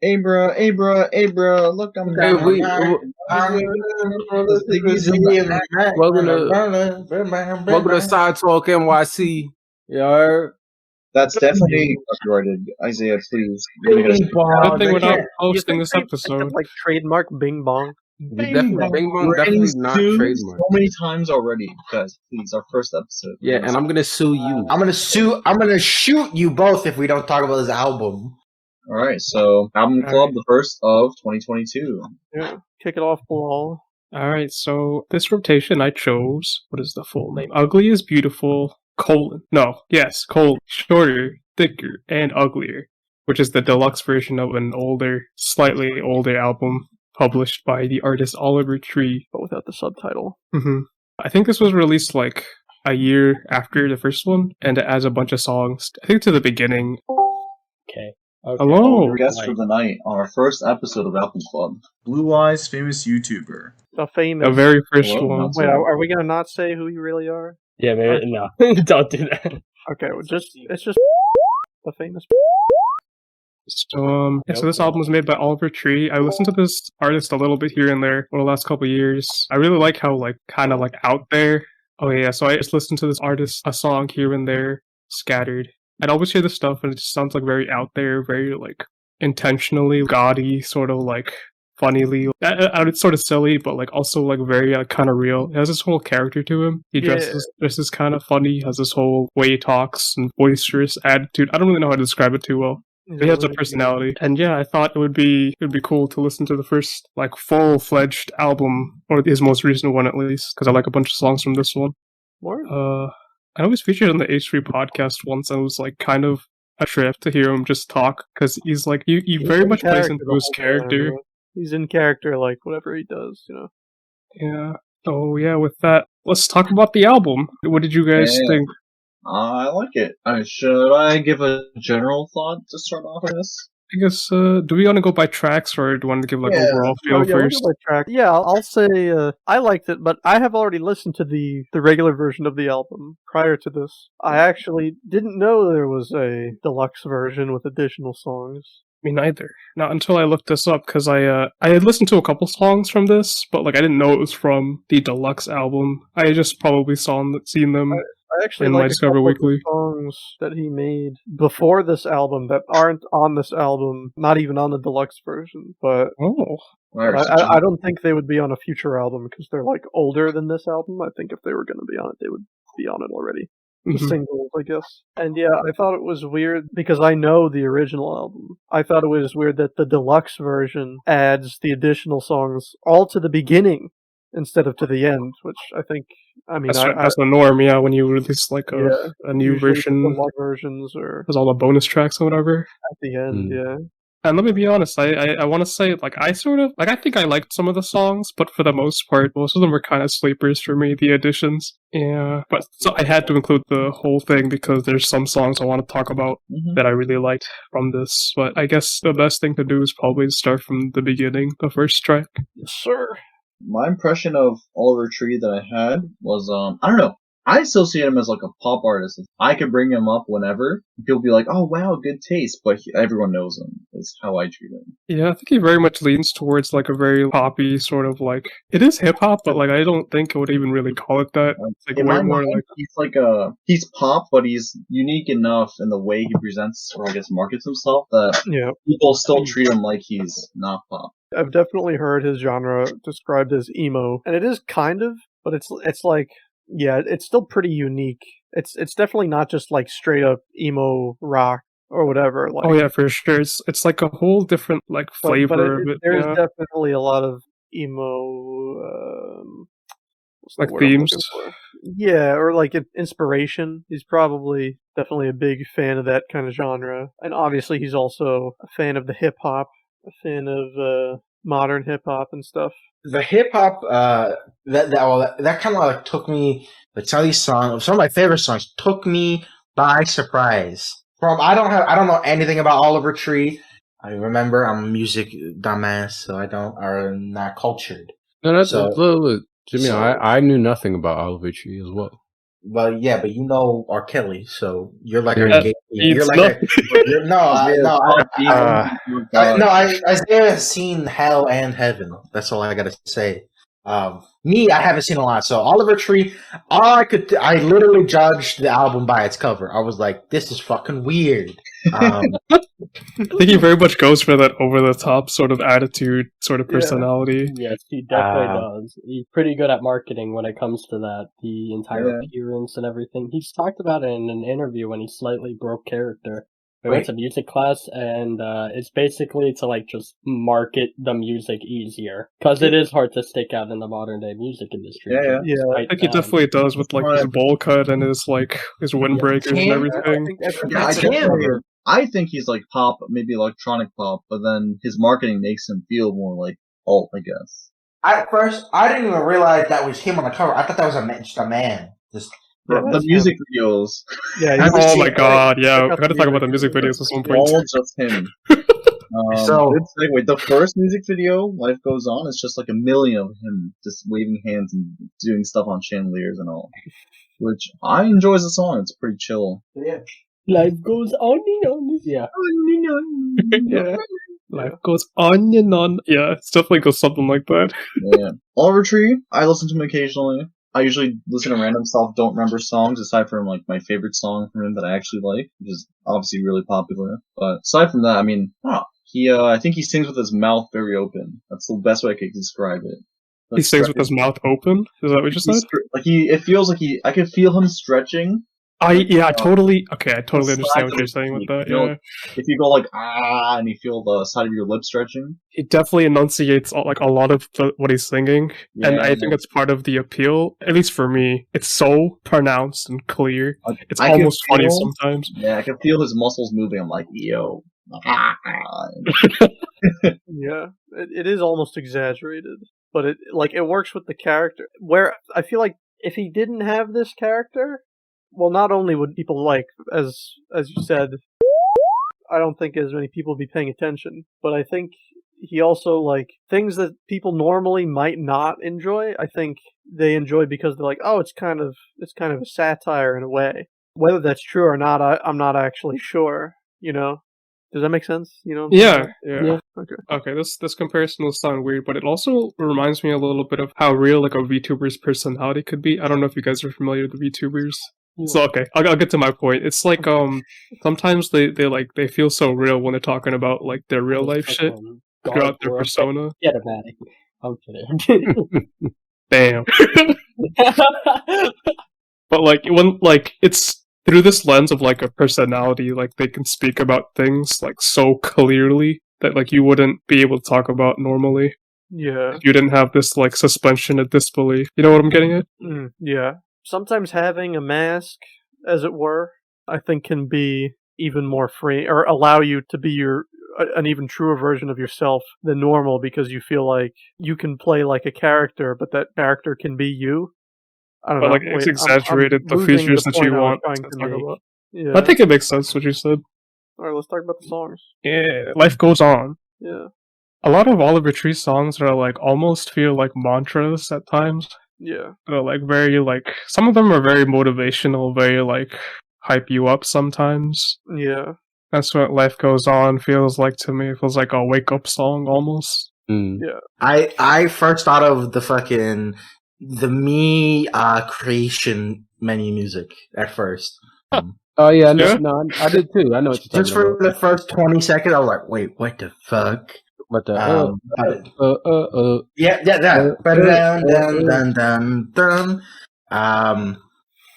Abra, look, I'm Hey, down. welcome to Side Talk NYC. You heard? That's definitely copyrighted. Isiah, please. Good thing we're not You posting think this they episode. like trademark Bing Bong? Bing Bong definitely not trademarked. So many times already, guys. Please, our first episode. Yeah, and I'm gonna sue you. I'm gonna shoot you both if we don't talk about this album. All right, so album club, the first of 2022. Yeah, kick it off, Bilal. Alright, so this rotation I chose, what is the full name? Ugly is Beautiful, Shorter, Thicker, and Uglier, which is the deluxe version of an slightly older album published by the artist Oliver Tree. But without the subtitle. I think this was released like a year after the first one, and it has a bunch of songs, I think to the beginning. Okay. Hello! Our guest for the night on our first episode of Album Club. Blue Eyes, famous YouTuber. The very first one. Wait, are we gonna not say who you really are? Yeah, maybe, no. Don't do that. Okay, well, it's just the famous. So this album was made by Oliver Tree. I listened to this artist a little bit here and there over the last couple of years. I really like how kind of out there. Oh yeah, so I just listened to this artist a song here and there, scattered. I'd always hear this stuff and it just sounds very out there, very intentionally gaudy, sort of funnily. It's sort of silly, but also very kind of real. It has this whole character to him. He dresses kind of funny, has this whole way he talks and boisterous attitude. I don't really know how to describe it too well. He has a personality, and yeah, I thought it would be cool to listen to the first full-fledged album, or his most recent one at least, because I like a bunch of songs from this one. What? I was featured on the H3 podcast once, and it was kind of a trip to hear him just talk, because he's he very much plays into his character. He's in character, whatever he does, Yeah. Oh yeah. With that, let's talk about the album. What did you guys think? I like it. Should I give a general thought to start off with this? I guess, do we want to go by tracks, or do you want to give overall feel first? Yeah, I'll say I liked it, but I have already listened to the regular version of the album prior to this. I actually didn't know there was a deluxe version with additional songs. Me neither. Not until I looked this up, because I had listened to a couple songs from this, but I didn't know it was from the deluxe album. I just probably seen them. I actually in like my Discover Weekly songs that he made before this album that aren't on this album, not even on the deluxe version. But I don't think they would be on a future album because they're older than this album. I think if they were going to be on it, they would be on it already. The singles, I guess. And yeah, I thought it was weird because I know the original album. I thought it was weird that the deluxe version adds the additional songs all to the beginning instead of to the end, which I think, that's the norm, yeah, when you release a new version. The love versions or there's all the bonus tracks or whatever. At the end, yeah. And let me be honest, I want to say, I sort of, I think I liked some of the songs, but for the most part, most of them were kind of sleepers for me, the additions. Yeah, but so I had to include the whole thing because there's some songs I want to talk about that I really liked from this. But I guess the best thing to do is probably start from the beginning, the first track. Yes, sir. My impression of Oliver Tree that I had was, I don't know. I associate him as a pop artist. I could bring him up whenever. People be like, oh wow, good taste, but everyone knows him. Is how I treat him. Yeah, I think he very much leans towards a very poppy sort of it is hip hop, but I don't think I would even really call it that. It's way more he's pop, but he's unique enough in the way he presents or I guess markets himself that people still treat him like he's not pop. I've definitely heard his genre described as emo, and it is kind of, but it's it's still pretty unique. It's definitely not just straight up emo rock or whatever. Oh yeah, for sure. It's a whole different flavor of it. There's definitely a lot of emo themes. Yeah, or inspiration. He's probably definitely a big fan of that kind of genre, and obviously he's also a fan of the hip hop, a fan of modern hip hop and stuff. The hip hop, that kind of took me. Some of these songs, some of my favorite songs, took me by surprise. I don't know anything about Oliver Tree. I remember I'm a music dumbass, so I'm not cultured. No, that's look, Jimmy. I knew nothing about Oliver Tree as well. Well, yeah, but you know R. Kelly, so you're like Isaiah has seen Hell and Heaven. That's all I gotta say. Me, I haven't seen a lot. So Oliver Tree, I literally judged the album by its cover. I was like, this is fucking weird. I think he very much goes for that over-the-top sort of attitude, sort of personality. Yes, he definitely does. He's pretty good at marketing when it comes to that. The entire appearance and everything. He's talked about it in an interview when he slightly broke character. We went to music class, and it's basically to like just market the music easier, because it is hard to stick out in the modern day music industry. I think he definitely does with like his bowl cut and his windbreakers and everything. I think he's like pop, maybe electronic pop, but then his marketing makes him feel more like alt, I guess. At first, I didn't even realize that was him on the cover. I thought that was just a man. The music videos. Yeah. Oh my god. Yeah. We got to talk about the music videos at some point. All just him. So anyway, the first music video, "Life Goes On," is just like a million of him just waving hands and doing stuff on chandeliers and all, which I enjoy as a song. It's pretty chill. Yeah. Life goes on and on. Yeah. Yeah. Life goes on and on. Yeah, it definitely goes something like that. Yeah. Oliver Tree, I listen to him occasionally. I usually listen to random stuff, don't remember songs, aside from like my favorite song from him that I actually like, which is obviously really popular. But aside from that, I mean, I think he sings with his mouth very open. That's the best way I could describe it. He sings with his mouth open? Is that what you said? It feels like I could feel him stretching. I totally understand what you're saying with that. Yeah. If you go like and you feel the side of your lip stretching, he definitely enunciates like a lot of what he's singing, and I think it's part of the appeal. At least for me, it's so pronounced and clear. It's almost funny sometimes. Yeah, I can feel his muscles moving. I'm like, yo. Yeah, it is almost exaggerated, but it works with the character. Where I feel like if he didn't have this character. Well, not only would people as you said, I don't think as many people would be paying attention, but I think he also things that people normally might not enjoy. I think they enjoy because they're like, oh, it's kind of a satire in a way. Whether that's true or not, I'm not actually sure. You know, does that make sense? You know? Yeah. Okay. This comparison will sound weird, but it also reminds me a little bit of how real a VTuber's personality could be. I don't know if you guys are familiar with the VTubers. So okay, I'll get to my point. It's like sometimes they feel so real when they're talking about their real life shit throughout their persona. Get it, Maddie. I'm kidding. Damn. But when it's through this lens of a personality, they can speak about things so clearly that you wouldn't be able to talk about normally. Yeah. If you didn't have this suspension of disbelief. You know what I'm getting at? Yeah. Sometimes having a mask, as it were, I think can be even more free, or allow you to be an even truer version of yourself than normal, because you feel like you can play like a character, but that character can be you. I don't know. It's exaggerated the features that you want to talk about. Yeah. I think it makes sense what you said. Alright, let's talk about the songs. Yeah, Life Goes On. Yeah. A lot of Oliver Tree's songs are almost feel like mantras at times. Yeah. They're very some of them are very motivational, very hype you up sometimes. Yeah. That's what Life Goes On feels like to me. It feels like a wake up song almost. Yeah. I first thought of the me creation menu music at first. Oh yeah, no, I did too. I know what you're talking about. Just for the first 20 seconds, I was like, wait, what the fuck? But yeah.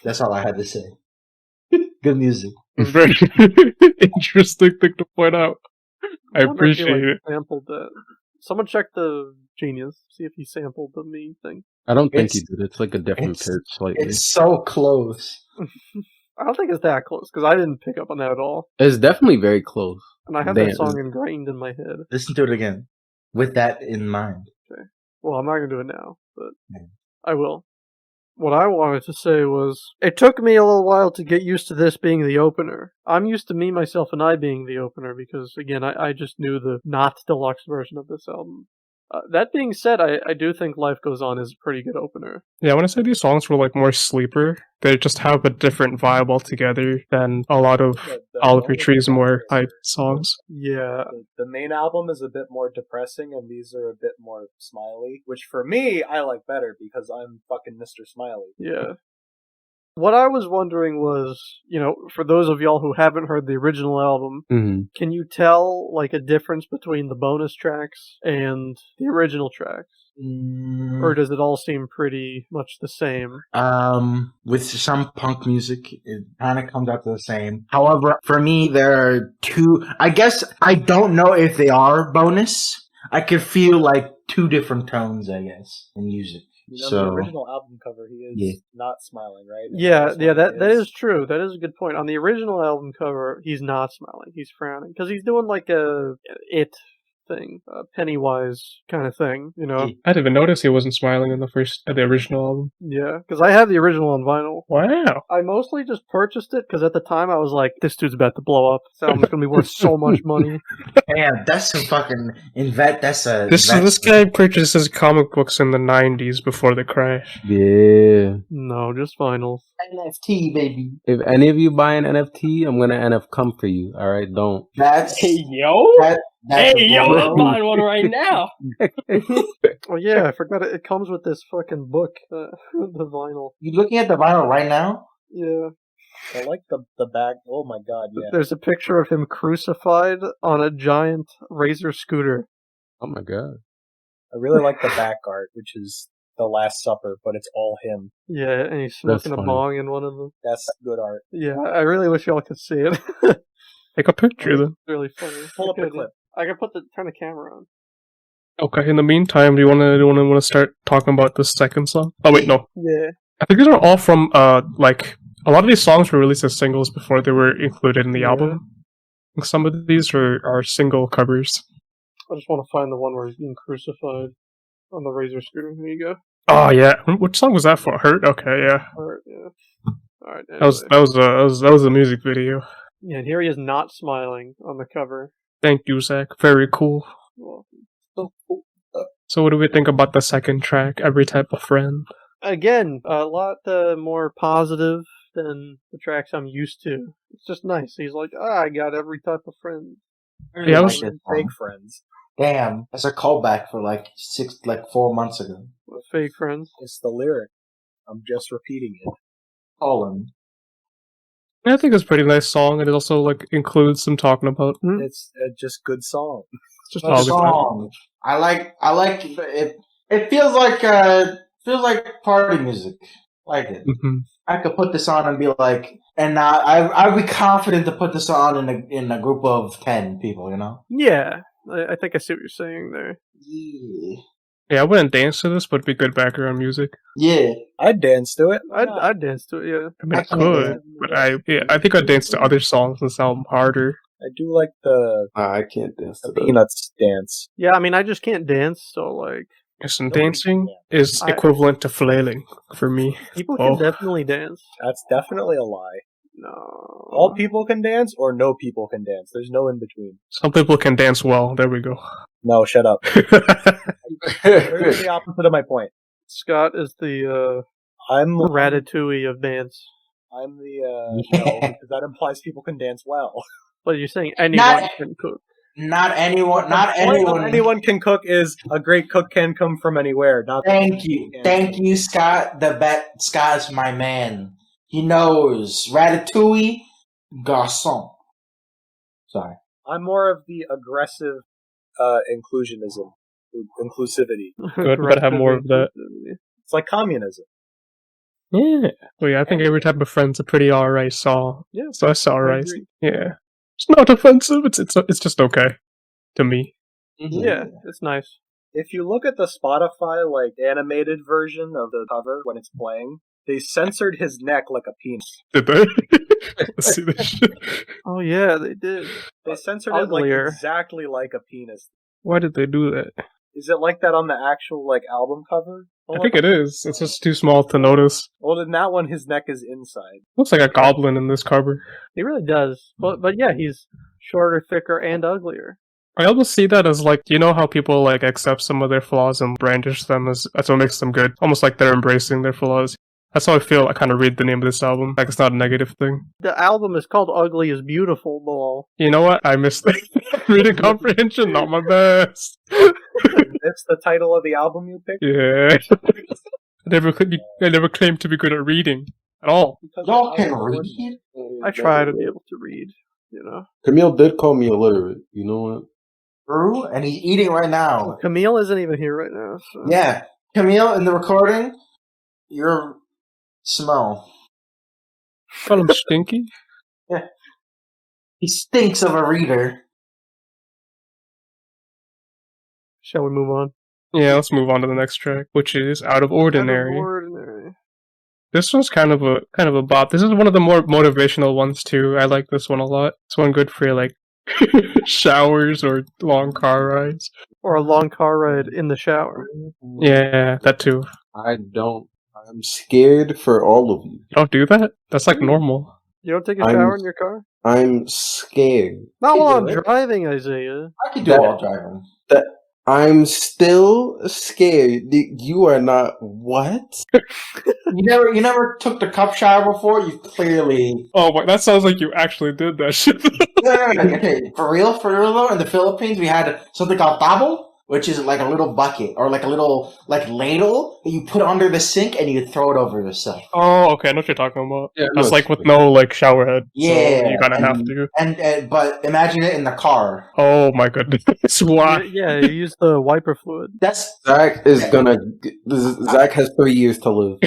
That's all I had to say. Good music. Very interesting thing to point out. I appreciate it. Sampled that. Someone check the Genius, see if he sampled the me thing. I don't think he did. It's a different pitch slightly. It's so close. I don't think it's that close, because I didn't pick up on that at all. It's definitely very close. And I have that song ingrained in my head. Listen to it again, with that in mind. Okay. Well, I'm not going to do it now, but I will. What I wanted to say was, it took me a little while to get used to this being the opener. I'm used to Me, Myself, and I being the opener, because, again, I just knew the not deluxe version of this album. That being said, I do think Life Goes On is a pretty good opener. Yeah, I want to say these songs were like more sleeper. They just have a different vibe altogether than a lot of Oliver Tree's more hype songs. Yeah. The main album is a bit more depressing, and these are a bit more smiley, which for me, I like better because I'm fucking Mr. Smiley. Yeah. What I was wondering was, for those of y'all who haven't heard the original album, can you tell, like, a difference between the bonus tracks and the original tracks? Or does it all seem pretty much the same? With some punk music, it kind of comes out to the same. However, for me, there are two. I guess I don't know if they are bonus. I could feel like two different tones, I guess, in music. The original album cover, he is not smiling, right? That is true. That is a good point. On the original album cover, he's not smiling. He's frowning. Because he's doing like a thing, a Pennywise kind of thing, I didn't even notice he wasn't smiling in the original album. Yeah, because I have the original on vinyl. Wow. I mostly just purchased it because at the time I was like, this dude's about to blow up. This album's going to be worth so much money. Man, that's a fucking This guy purchases comic books in the 90s before the crash. Yeah. No, just vinyl. NFT, baby. If any of you buy an NFT, I'm gonna NF come for you. All right, don't. That's I'm buying one right now. Oh yeah, I forgot it comes with this fucking book, the vinyl. You looking at the vinyl right now? Yeah. I like the back. Oh my god, yeah. There's a picture of him crucified on a giant Razor scooter. Oh my god. I really like the back art, which is The Last Supper, but it's all him. Yeah, and he's smoking a bong in one of them. That's good art. Yeah, I really wish y'all could see it. Take a picture then. It's really funny. Pull up the clip. I can turn the camera on. Okay, in the meantime, do you wanna start talking about the second song? Oh wait, no. Yeah. I think these are all from like a lot of these songs were released as singles before they were included in the album. And some of these are single covers. I just want to find the one where he's being crucified on the Razor scooter. Here you go. Oh yeah, which song was that for? Hurt? Okay, yeah. Hurt, yeah. All right. Anyway. That was a music video. Yeah, and here he is not smiling on the cover. Thank you, Zach. Very cool. You're welcome. So what do we think about the second track, Every Type of Friend? Again, a lot more positive than the tracks I'm used to. It's just nice. He's like, I got every type of friend. Yeah, I was fake friends. Damn, that's a callback for like 4 months ago. What, fake friends? It's the lyric. I'm just repeating it. Colin. I think it's a pretty nice song, and it also like includes some talking about. It's just good song. It's just a song. I like it. It feels like party music. Like it. Mm-hmm. I could put this on and be like, and I'd be confident to put this on in a group of 10 people. Yeah, I think I see what you're saying there. Yeah. Yeah, I wouldn't dance to this, but it'd be good background music. Yeah, I'd dance to it. I'd dance to it. Yeah, I mean, I could, but I think I'd dance to other songs that sound harder. I do like the I can't dance to Peanuts dance. Yeah, I mean, I just can't dance, so like. Yes, and dancing is equivalent to flailing for me. People can definitely dance. That's definitely a lie. No. All people can dance, or no people can dance. There's no in between. Some people can dance well. There we go. No, shut up. There's the opposite of my point. Scott is the I'm Ratatouille of dance. I'm the no, because that implies people can dance well. But you're saying anyone can cook. Not anyone. Anyone can cook is a great cook can come from anywhere. Thank you, Scott. Scott's my man. He knows Ratatouille, garçon. Sorry. I'm more of the aggressive inclusivity. Good, but have more of that. It's like communism. Yeah. Well, yeah, I think Every Type of Friend's a pretty alright song. Yeah. So that's alright. Yeah. It's not offensive. It's just okay to me. Yeah, it's nice. If you look at the Spotify animated version of the cover when it's playing, they censored his neck like a penis. Did they? Let's see this shit. Oh yeah, they did. They censored Uglier. it exactly like a penis. Why did they do that? Is it like that on the actual album cover? I think it is. It's just too small to notice. Well, in that one, his neck is inside. Looks like a goblin in this cover. He really does. But yeah, he's shorter, thicker, and uglier. I almost see that as like, you know how people like accept some of their flaws and brandish them as that's what makes them good. Almost like they're embracing their flaws. That's how I feel. I kind of read the name of this album. Like it's not a negative thing. The album is called "Ugly is Beautiful," Ball. You know what? I missed the reading comprehension. Not my best. That's the title of the album you picked? Yeah. I never claimed to be good at reading at all. Y'all can read? I try to be able to read, you know. Camille did call me illiterate. You know what? True, and he's eating right now. Camille isn't even here right now. So. Yeah, Camille, in the recording, you're smell. Call him stinky? Yeah. He stinks of a reader. Shall we move on? Yeah, let's move on to the next track, which is Out of Ordinary. Out of Ordinary. This one's kind of a bop. This is one of the more motivational ones too. I like this one a lot. It's one good for like showers or long car rides. Or a long car ride in the shower. Yeah, that too. I don't. I'm scared for all of you. You don't do that? That's like normal. You don't take a shower in your car? I'm scared. Not while I'm driving, Isiah. I can do it while driving. I'm still scared. You are not. What? You never took the cup shower before? You clearly. Oh, but that sounds like you actually did that shit. No. Okay, for real though, in the Philippines, we had something called tabo, which is like a little bucket or like a little like ladle that you put under the sink and you throw it over yourself. Oh, okay, I know what you're talking about. Yeah, that's like with no like shower head. Yeah, so you kind of have to. And but imagine it in the car. Oh my goodness! Why? Yeah, you use the wiper fluid. That's Zach is gonna. Zach has 3 years to live.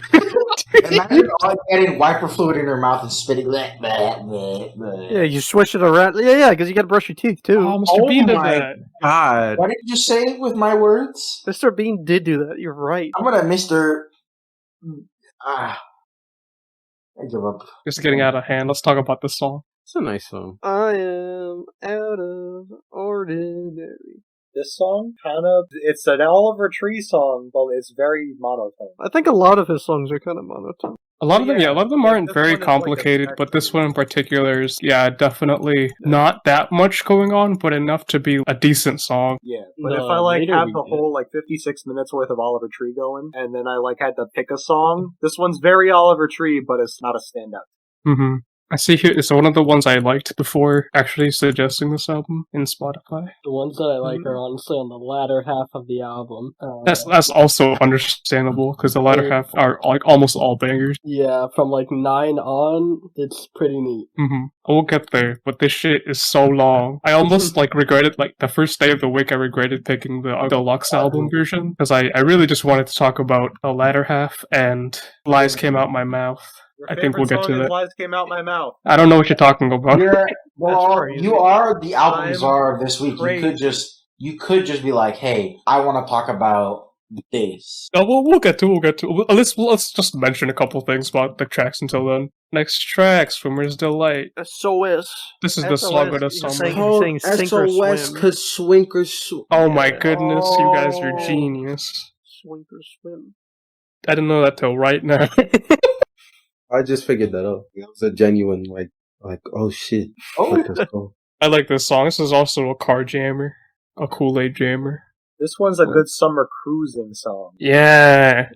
Imagine getting wiper fluid in your mouth and spitting. Yeah, you swish it around. Yeah, because you got to brush your teeth too. Oh, Mr. Bean did my that. God! Why did you say it with my words? Mr. Bean did do that. You're right. I'm gonna Mr. I give up. Just getting out of hand. Let's talk about this song. It's a nice song. I am out of ordinary. This song, it's an Oliver Tree song, but it's very monotone. I think a lot of his songs are kind of monotone. A lot of them aren't very one is complicated, but this one in particular is, definitely not that much going on, but enough to be a decent song. Yeah, but if I have the whole 56 minutes worth of Oliver Tree going, and then I had to pick a song, this one's very Oliver Tree, but it's not a standout. Mm-hmm. I see here, it's one of the ones I liked before actually suggesting this album in Spotify. The ones that I like are honestly on the latter half of the album. That's also understandable, because the latter half are like almost all bangers. Yeah, from 9 on, it's pretty neat. Mm-hmm. I will get there, but this shit is so long. I almost regretted, the first day of the week I regretted picking the deluxe album version, because I really just wanted to talk about the latter half, and Lies Came Out My Mouth. I think we'll get to that. Lies Came Out My Mouth. I don't know what you're talking about. You are the album czar of this week. You could just be like, hey, I want to talk about this. Oh, we'll get to. Let's just mention a couple things about the tracks until then. Next track, Swimmer's Delight. SOS. This is the song of the summer. Saying sink or SOS, swim. cause swink or swim. Oh my goodness, you guys are genius. Swink or swim. I didn't know that till right now. I just figured that out. It was a genuine, oh shit. I like this song. This is also a car jammer. A Kool-Aid jammer. This one's a good summer cruising song. Yeah.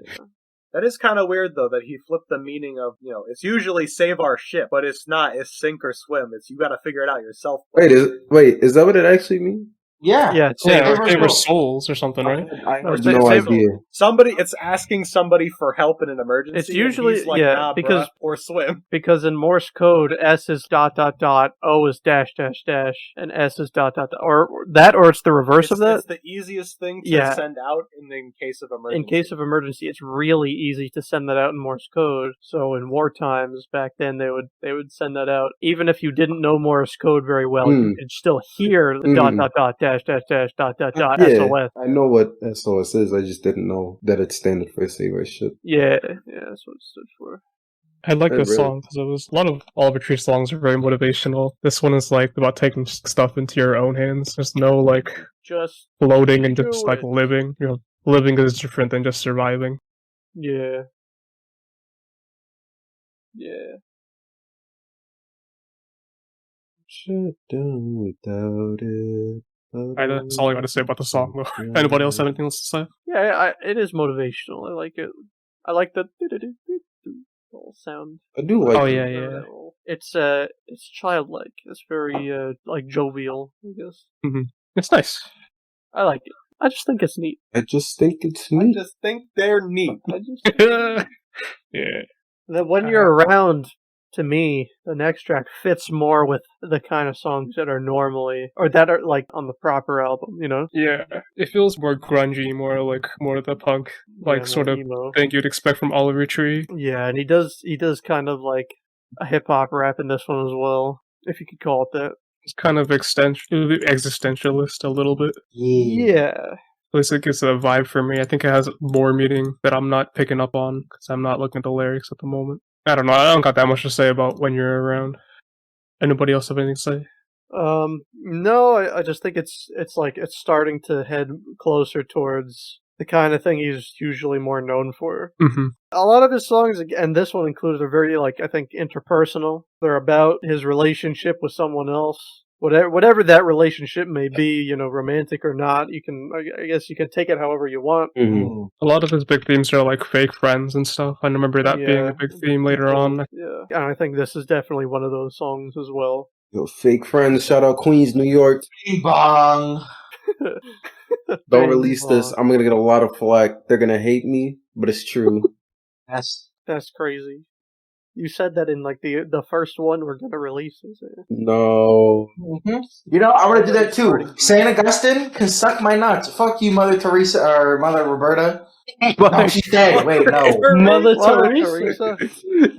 That is kind of weird, though, that he flipped the meaning of, it's usually save our ship, but it's not. It's sink or swim. It's you got to figure it out yourself. Wait, is that what it actually means? Yeah. They were souls or something, right? I have no idea. It's asking somebody for help in an emergency. It's usually, nah, because, or swim. Because in Morse code, S is ... O is ... and S is ... or it's the reverse of that. It's the easiest thing to send out in case of emergency. In case of emergency, it's really easy to send that out in Morse code. So in war times, back then, they would send that out. Even if you didn't know Morse code very well, you could still hear the ... SOS. I know what SOS is. I just didn't know that it stood for Save Our Ship. Yeah, that's what it stood for. I like this song because it was a lot of Oliver Tree songs are very motivational. This one is about taking stuff into your own hands. There's no just floating and just living. Living is different than just surviving. Yeah. Shut down without it. That's all I got to say about the song, though. Anybody else have anything else to say? Yeah, it is motivational. I like it. I like the little sound. I do like. Oh yeah. It's childlike. It's very like jovial, I guess. Mm-hmm. It's nice. I like it. I just think it's neat. I just think it's neat. I just think they're neat. Yeah. That when you're around, to me, the next track fits more with the kind of songs that are normally, or that are like on the proper album, you know? Yeah. It feels more grungy, more the punk, sort of emo thing you'd expect from Oliver Tree. Yeah, and he does kind of like a hip hop rap in this one as well, if you could call it that. It's kind of existentialist a little bit. Yeah. At least it gives a vibe for me. I think it has more meaning that I'm not picking up on because I'm not looking at the lyrics at the moment. I don't know. I don't got that much to say about When You're Around. Anybody else have anything to say? No, I just think it's starting to head closer towards the kind of thing he's usually more known for. Mm-hmm. A lot of his songs, and this one included, are very, I think, interpersonal. They're about his relationship with someone else. Whatever that relationship may be, romantic or not, I guess you can take it however you want. Mm-hmm. A lot of his big themes are fake friends and stuff. I remember that being a big theme later on. Yeah, and I think this is definitely one of those songs as well. Yo, fake friends, shout out Queens, New York. Bing bong. Don't release this. I'm gonna get a lot of flack. They're gonna hate me, but it's true. That's crazy. You said that in the first one we're gonna release, is it? No. Mm-hmm. I'm gonna do that too. Saint Augustine can suck my nuts. Fuck you, Mother Teresa or Mother Roberta. No, she's dead. Wait, no. Mother Teresa.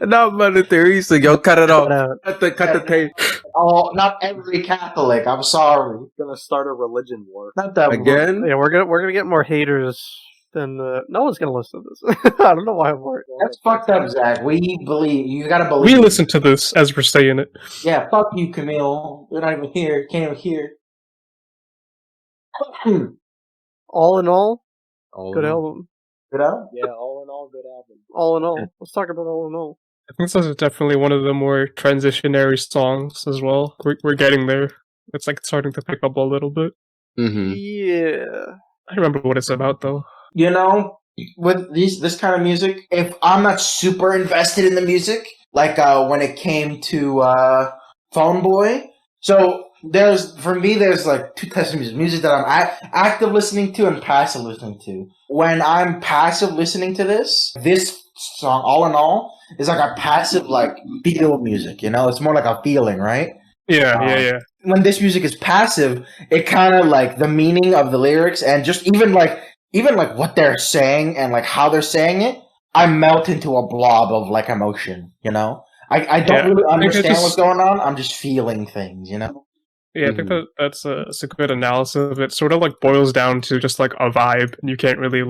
Not Mother Teresa. Yo, cut it off. Cut the tape. Oh, not every Catholic. I'm sorry. Gonna start a religion war. Not that again. Yeah, we're gonna get more haters. Then no one's gonna listen to this. I don't know why I'm worried. That's fucked up, Zach. You gotta believe. We listen to this as we're saying it. Yeah, fuck you, Camille. You're not even here. Can't even hear. All in all, good album. Good album? Yeah, all in all, good album. All in all. Let's talk about All in All. I think this is definitely one of the more transitionary songs as well. We're getting there. It's starting to pick up a little bit. Mm-hmm. Yeah. I remember what it's about though. With this kind of music, if I'm not super invested in the music, when it came to Phone Boy, so there's two types of music. Music that I'm active listening to and passive listening to. When I'm passive listening to this song, All in All, is a passive feel music, it's more like a feeling, right? Yeah. When this music is passive, it kind of the meaning of the lyrics and just even what they're saying and how they're saying it, I melt into a blob of emotion, I don't really understand what's going on. I'm just feeling things, Yeah, I think that's a good analysis of it. Sort of boils down to just a vibe, and you can't really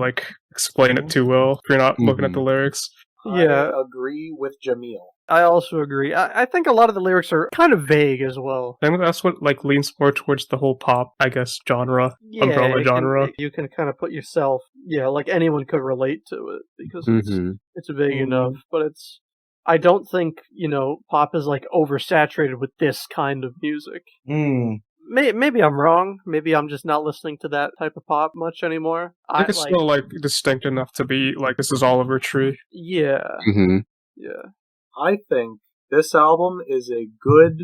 explain it too well if you're not looking at the lyrics. Yeah, I agree with Jamil. I also agree. I think a lot of the lyrics are kind of vague as well. I think that's what leans more towards the whole pop, I guess, genre, umbrella genre. You can kind of put yourself, anyone could relate to it because it's vague enough. But I don't think pop is oversaturated with this kind of music. Maybe I'm wrong. Maybe I'm just not listening to that type of pop much anymore. I think it's still distinct enough to be this is Oliver Tree. Yeah. Mm-hmm. Yeah. I think this album is a good,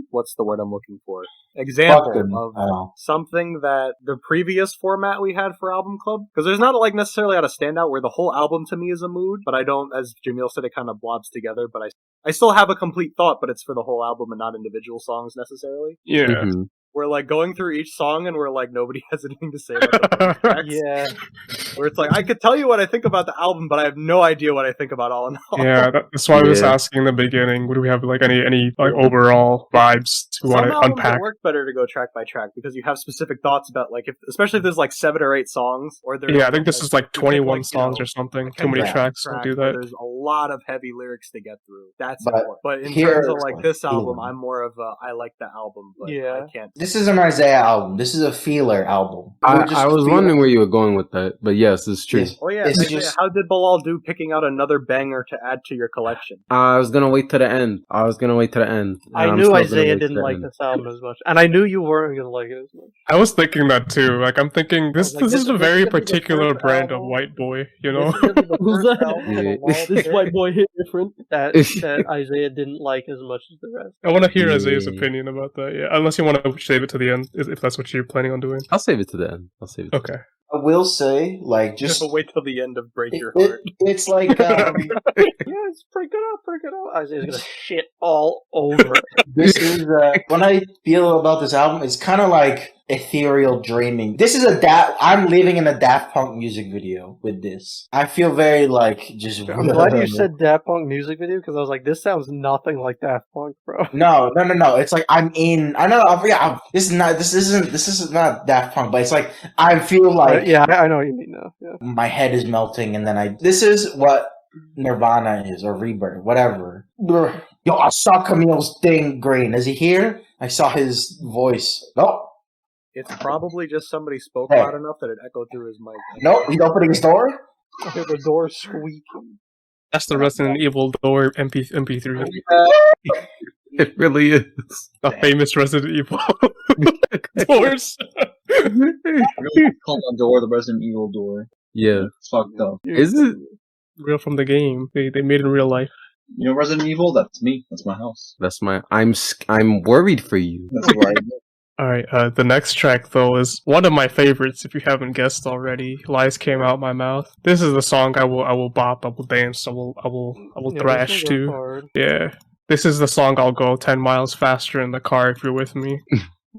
what's the word I'm looking for? Example of something that the previous format we had for Album Club, because there's not necessarily a standout where the whole album to me is a mood, but I don't, as Jamil said, it kind of blobs together, but I still have a complete thought, but it's for the whole album and not individual songs necessarily. Yeah. Mm-hmm. We're going through each song and we're nobody has anything to say about the tracks. Yeah. Where it's I could tell you what I think about the album, but I have no idea what I think about All in All. Yeah, that's why I was asking in the beginning, do we have any overall vibes to want to unpack? It work better to go track by track because you have specific thoughts about especially if there's 7 or 8 songs or I think this is 21 songs or something. Too many tracks to do that. There's a lot of heavy lyrics to get through. That's important. But in terms of this album, I'm more of I like the album, but I can't. This is an Isiah album. This is a feeler album. I was wondering where you were going with that, but Yes, it's true. Oh yeah, how did Bilal do picking out another banger to add to your collection? I was gonna wait to the end. I knew Isiah didn't like this album as much, and I knew you weren't gonna like it as much. I was thinking that too. Like, I'm thinking this is a very particular brand of white boy, you know? This white boy hit different. That Isiah didn't like as much as the rest. I want to hear Isaiah's opinion about that. Yeah, unless you want to save it to the end, if that's what you're planning on doing. I'll save it to the end. Okay. I will say, like, just wait till the end of Break Your Heart. It's like, yeah, it's break it up. Isaiah's gonna shit all over. This is when I feel about this album, it's kind of like ethereal dreaming. This is I'm living in a Daft Punk music video with this. I feel very like just. I'm glad you said Daft Punk music video because I was like, this sounds nothing like Daft Punk, bro. No. It's like I'm in. I know. Yeah, this is not Daft Punk, but it's like I feel like. Yeah, I know what you mean now. Yeah. My head is melting, and then this is what Nirvana is, or Rebirth, whatever. Yo, I saw Camille's thing green. Is he here? I saw his voice. Nope. It's probably just somebody spoke loud enough that it echoed through his mic. Nope, he's opening his door. I hear the door squeaking. That's the Resident Evil door MP3. It really is. A famous Resident Evil doors. Really called the door the Resident Evil door. Yeah. It's fucked up. Is it? Real from the game. They made it in real life. You know Resident Evil? That's me. That's my house. I'm worried for you. That's where I live. Alright, the next track, though, is one of my favorites, if you haven't guessed already. Lies Came Out My Mouth. This is the song I will bop, I will dance, I will thrash to. Yeah. This is the song I'll go 10 miles faster in the car if you're with me.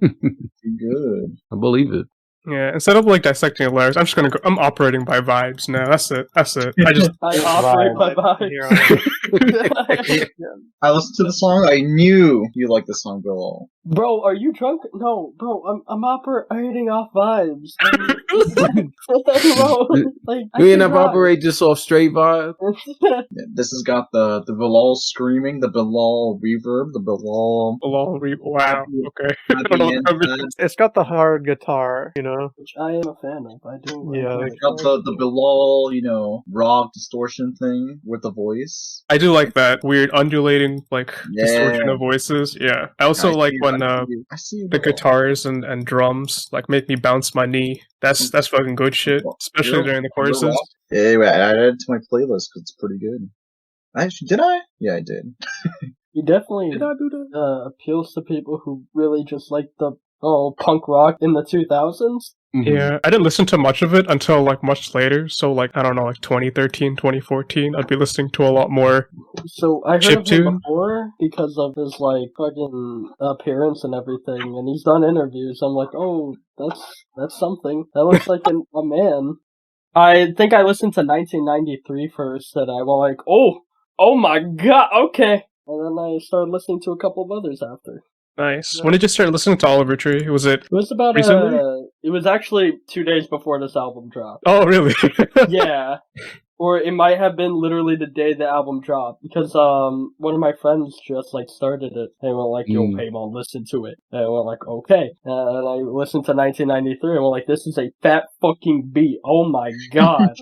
Good. I believe it. Yeah, instead of like dissecting the lyrics, I'm operating by vibes now. That's it. I operate by vibes. I listened to the song, I knew you liked the song, Bilal. Bro, are you drunk? No, bro, I'm operating off vibes. Bro, we ain't operate just off straight vibes. Yeah, this has got the Bilal screaming, the Bilal reverb, the Bilal... Wow, okay. It's got the hard guitar, you know? Which I am a fan of. I do. Yeah, it's got the Bilal, raw distortion thing with the voice. I do like that weird undulating, distortion of voices. Yeah. I also like when the guitars and drums make me bounce my knee. That's fucking good shit, especially during the choruses. Yeah, anyway, I added it to my playlist because it's pretty good. Did I? Yeah, I did. He definitely appeals to people who really just like the punk rock in the 2000s. Mm-hmm. Yeah, I didn't listen to much of it until much later. So I don't know, 2013, 2014. I'd be listening to a lot more. So I heard of him before because of his fucking appearance and everything, and he's done interviews. I'm like, oh, that's something. That looks like a man. I think I listened to 1993 first, and I was like, oh my god, okay. And then I started listening to a couple of others after. Nice. Yeah. When did you start listening to Oliver Tree? It was about recently? It was actually 2 days before this album dropped. Oh, really? Yeah. Or it might have been literally the day the album dropped, because one of my friends just started it and went like, "Yo, Paymon, listen to it." And I went like, "Okay." And I listened to 1993 and went like, "This is a fat fucking beat. Oh my god,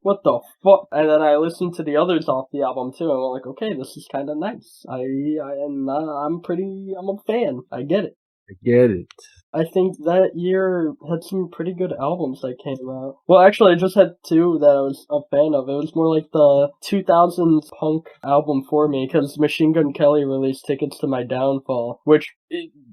what the fuck?" And then I listened to the others off the album too and went like, "Okay, this is kind of nice. I'm a fan. I get it." I think that year had some pretty good albums that came out. Well, actually, I just had 2 that I was a fan of. It was more like the 2000s punk album for me, because Machine Gun Kelly released Tickets to My Downfall, which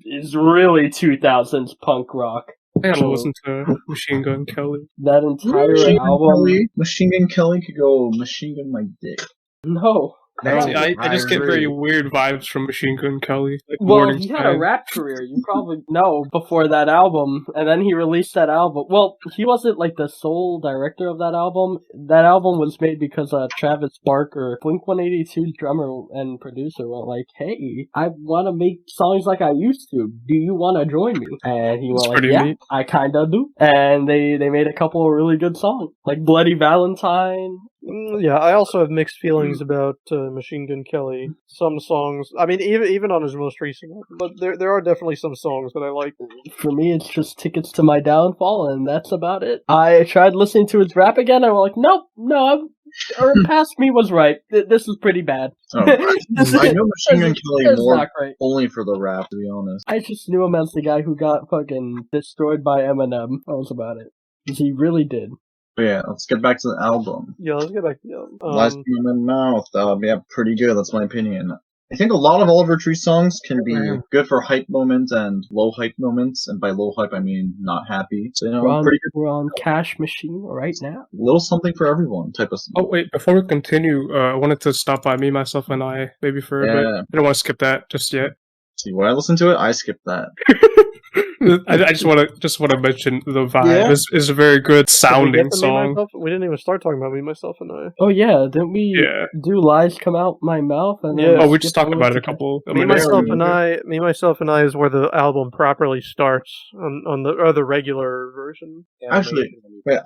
is really 2000s punk rock. I gotta listen to Machine Gun Kelly. That entire album... Machine Gun Kelly could go machine gun my dick. No. I just get very weird vibes from Machine Gun Kelly. Well, he had a rap career. You probably know before that album, and then he released that album. Well, he wasn't the sole director of that album. That album was made because Travis Barker, Blink-182's drummer and producer, went like, "Hey, I want to make songs like I used to. Do you want to join me?" And he went "Yeah, neat. I kinda do." And they made a couple of really good songs, like Bloody Valentine Yeah, I also have mixed feelings about Machine Gun Kelly. Some songs, I mean, even on his most recent album, but there are definitely some songs that I like. For me, it's just Tickets to My Downfall, and that's about it. I tried listening to his rap again, and I'm like, nope, no, or past me was right. This is pretty bad. Oh, I know Machine Gun Kelly more only for the rap, to be honest. I just knew him as the guy who got fucking destroyed by Eminem. That was about it. Because he really did. But yeah, let's get back to the album. Yeah, let's get back to the album. Last Time in My Mouth. Yeah, pretty good. That's my opinion. I think a lot of Oliver Tree songs can be good for hype moments and low hype moments, and by low hype I mean not happy. So, we're on Cash Machine right now. A little something for everyone type of. Oh wait, before we continue, I wanted to stop by Me, Myself, and I maybe for a bit. I don't want to skip that just yet. See, when I listen to it, I skip that. I just want to mention the vibe is a very good sounding song. We didn't even start talking about Me, Myself, and I. Oh yeah, didn't we do Lies Come Out My Mouth? And we just talked about it a couple. Me, Myself, and I is where the album properly starts on the regular version. Actually,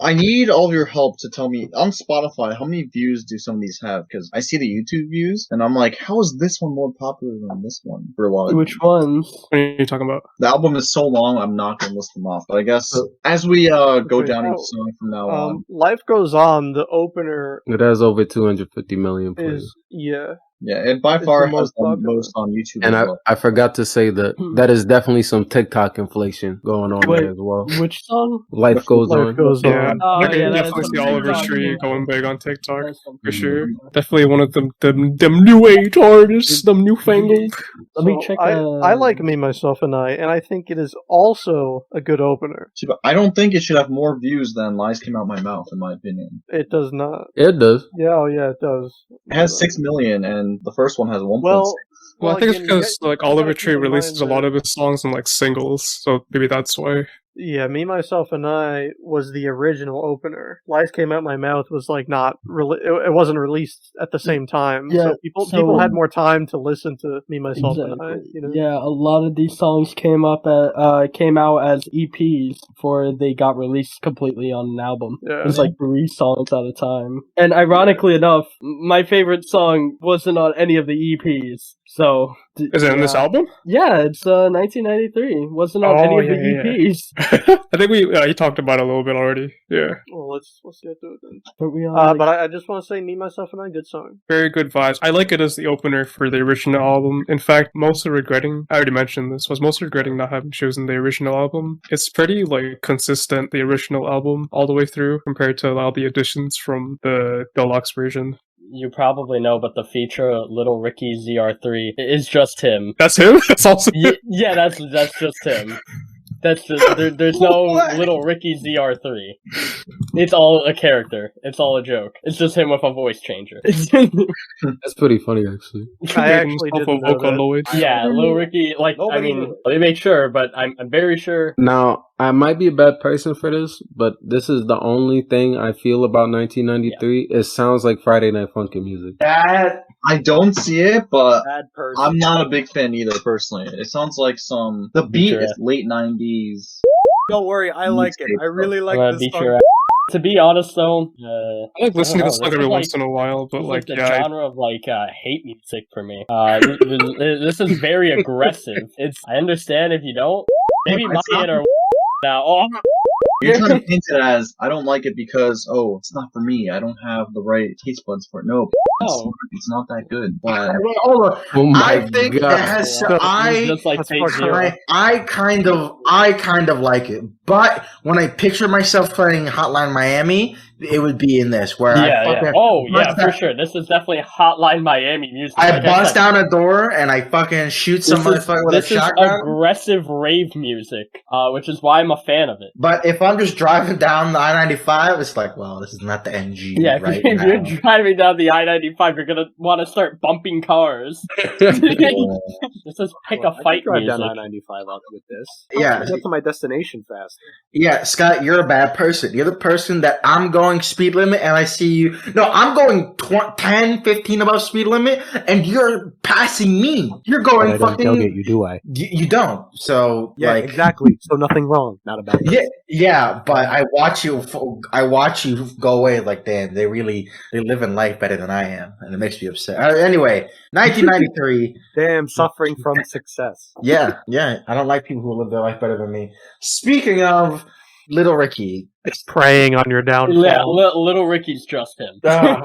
I need all of your help to tell me on Spotify how many views do some of these have, because I see the YouTube views and I'm like, how is this one more popular than this one for a lot of Which ones? What are you talking about? The album is so long, I'm not going to list them off. But I guess as we go down each song from now on. Life Goes On, the opener. It has over 250 million plays. Yeah, it by far has the most on YouTube. And I forgot to say that is definitely some TikTok inflation going on there as well. Which song? Life Goes On. Yeah, definitely see Oliver Tree going big on TikTok for sure. Definitely one of them new age artists, them newfangled. Let me check. I like Me, Myself, and I think it is also a good opener. I don't think it should have more views than Lies Came Out My Mouth, in my opinion. It does not. It does. Yeah, it does. It has 6 million, and the first one has 1.6. Well, I think it's because Oliver Tree releases a lot of his songs in singles, so maybe that's why. Yeah, Me, Myself, and I was the original opener. Lies Came Out My Mouth was not it wasn't released at the same time. Yeah, so people had more time to listen to Me, Myself, and I. Yeah, a lot of these songs came out as EPs before they got released completely on an album. Yeah. It was 3 songs at a time. And ironically enough, my favorite song wasn't on any of the EPs. So is it in this album? Yeah, it's 1993. Wasn't on any of the EPs. I think you talked about it a little bit already. Yeah. Well, let's get to it then. But I just want to say, Me, Myself, and I, good song. Very good vibes. I like it as the opener for the original album. In fact, mostly regretting. I already mentioned this. Was mostly regretting not having chosen the original album. It's pretty consistent, the original album, all the way through compared to all the additions from the deluxe version. You probably know, but the feature Little Ricky ZR3 is just him. That's him? That's also him? Yeah, that's just him. That's just there's no Little Ricky ZR3. It's all a character. It's all a joke. It's just him with a voice changer. That's pretty funny, actually. I actually didn't know that. Yeah, Little Ricky. Let me make sure, but I'm very sure. Now, I might be a bad person for this, but this is the only thing I feel about 1993. Yeah. It sounds like Friday Night Funkin' music. I don't see it, but I'm not a big fan either, personally. It sounds like the beat is late 90s. Don't worry, I like it. I really like this song. To be honest, though, I like listening to this song every once in a while, but the genre of hate music for me. This is very aggressive. I understand if you don't. Maybe mine are now. You're trying to paint it as, I don't like it because, it's not for me. I don't have the right taste buds for it. No, it's not that good. But I think God. It has. I kind of like it, but when I picture myself playing Hotline Miami, it would be in this where for sure. This is definitely Hotline Miami music. I bust down a door and I fucking shoot some motherfucker with a shotgun. This is aggressive rave music, which is why I'm a fan of it. But if I'm just driving down the I-95, it's this is not the NG. Yeah, right if now. you're driving down the I-95 1995, you're gonna want to start bumping cars. This is pick a fight I drive music. down I-95 with this. Yeah. I get to my destination faster. Yeah, Scott, you're a bad person. You're the person that I'm going speed limit and I see you. No, I'm going 10, 15 above speed limit and you're passing me. You're going I fucking. don't tailgate you, do I? You don't. So, yeah, like. exactly. So nothing wrong. Not about it. Yeah, but I watch you go away like, damn, they live in life better than I am. And it makes me upset. Anyway, 1993. Damn, suffering from success. Yeah. I don't like people who live their life better than me. Speaking of Little Ricky. It's preying on your downfall. Yeah, Little Ricky's just him. I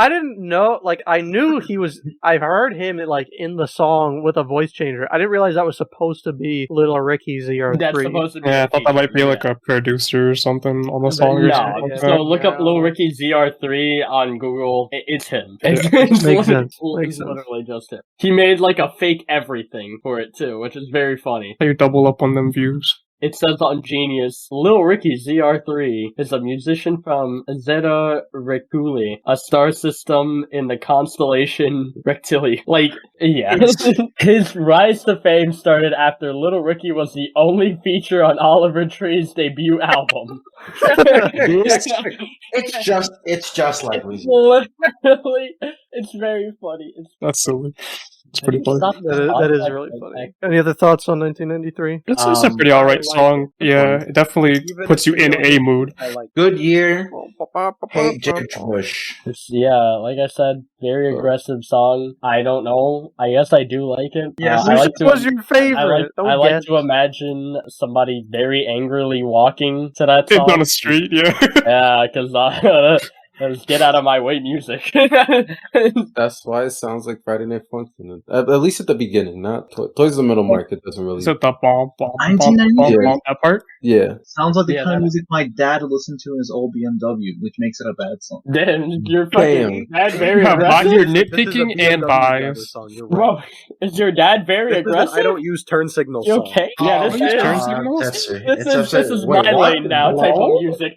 didn't know, like, I knew he was, I've heard him, like, in the song with a voice changer. I didn't realize that was supposed to be Little Ricky ZR3. That's supposed to be. Yeah, I thought that might be like a producer or something on the song. No, so look up Little Ricky ZR3 on Google. It's him. Makes sense. It's literally just him. He made like a fake everything for it too, which is very funny. You double up on them views. It says on Genius, Lil Ricky ZR3 is a musician from Zeta Reticuli, a star system in the constellation Reptili. Like, yeah. His rise to fame started after Little Ricky was the only feature on Oliver Tree's debut album. It's just like we. Literally, it's very funny. That's silly. It's pretty funny. That is really funny. Any other thoughts on 1993? It's a pretty alright song. Yeah, it definitely puts you in a mood. Good year. Hey, George Bush. Yeah, like I said, very aggressive song. I don't know. I guess I do like it. Yeah, what was your favorite? I like to imagine somebody very angrily walking to that song. On the street, yeah. Yeah, because let's get out of my way music. That's why it sounds like Friday Night Funkin'. At least at the beginning, not towards the middle mark. It doesn't really. Is it the bomb, that part? Yeah. Sounds like the kind of music my dad would listen to in his old BMW, which makes it a bad song. Then you're fucking dad very aggressive. You're nitpicking and biased. Bro, is your dad very aggressive? I don't use turn signals. You okay? Yeah, this is turn signals. This is my lane now. Type of music.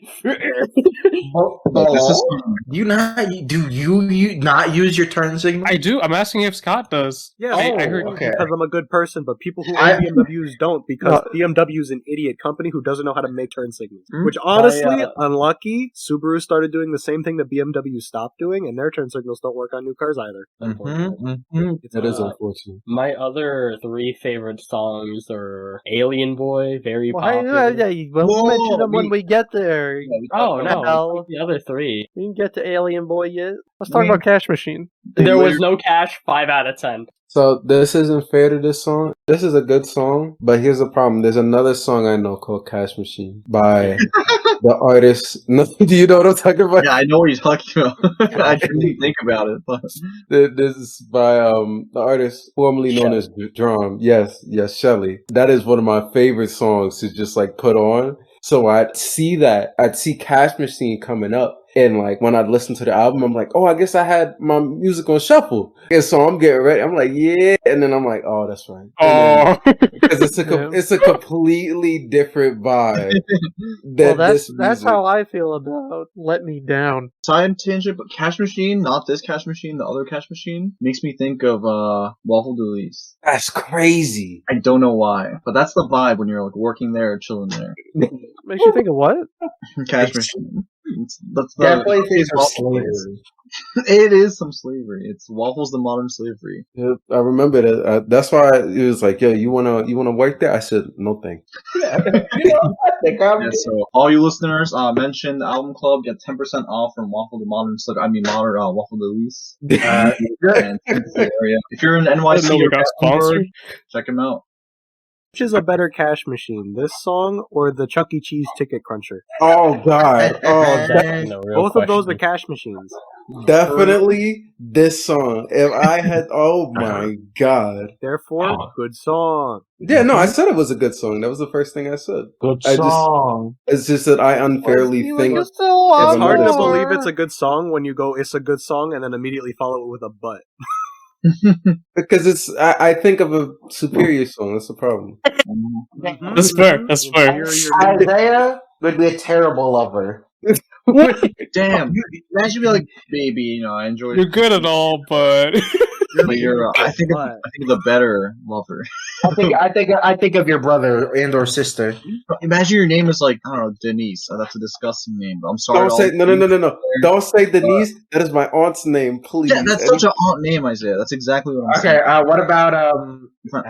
Do you not use your turn signal? I do. I'm asking if Scott does. Yeah, I heard because I'm a good person, but people who own BMWs don't, because BMW's an idiot company who doesn't know how to make turn signals. Which honestly, unlucky, Subaru started doing the same thing that BMW stopped doing, and their turn signals don't work on new cars either. It is unfortunate. My other three favorite songs are Alien Boy, very popular. We'll mention them when we get there. No, the other three. We didn't get to Alien Boy yet. Let's talk about Cash Machine. There was no cash, 5 out of 10. So this isn't fair to this song. This is a good song, but here's the problem. There's another song I know called Cash Machine by the artist. No, do you know what I'm talking about? Yeah, I know what you're talking about. I didn't think about it. But. This is by the artist formerly known as Drum. Yes, Shelly. That is one of my favorite songs to just like put on. So I'd see Cash Machine coming up. And like when I listen to the album, I'm like, oh, I guess I had my music on shuffle. And so I'm getting ready. I'm like, yeah. And then I'm like, oh, that's right. Oh, because it's a completely different vibe. That's how I feel about Let Me Down. Side tangent, but Cash Machine, not this Cash Machine, the other Cash Machine, makes me think of Waffle Delease. That's crazy. I don't know why, but that's the vibe when you're like working there or chilling there. Makes you think of what? Cash Machine. That's definitely things are slavery. It is some slavery. It's Waffle's the modern slavery. Yeah, I remember that. That's why it was like, yo, you wanna work there? I said, no thanks. So all you listeners, mention the album club, get 10% off from Waffle the Modern Waffle Delease. If you're in NYC or Vancouver, check him out. Which is a better Cash Machine, this song or the Chuck E. Cheese Ticket Cruncher? Oh, God. Both of those are Cash Machines. Definitely this song. If I had, oh my God. Therefore, good song. Yeah, no, I said it was a good song. That was the first thing I said. Good song. It's just that I unfairly think it's hard to believe it's a good song when you go, it's a good song, and then immediately follow it with a but. Because I think of a superior song. That's the problem. That's fair. Isiah would be a terrible lover. Damn, imagine be like, baby, I enjoy. You're good at all, but you're. I think the better lover. I think of your brother and or sister. Imagine your name is like, I don't know, Denise. That's a disgusting name. But I'm sorry. Don't say no. Don't say Denise. That is my aunt's name, please. Yeah, that's such an aunt name, Isiah. That's exactly what I'm saying. Okay, what about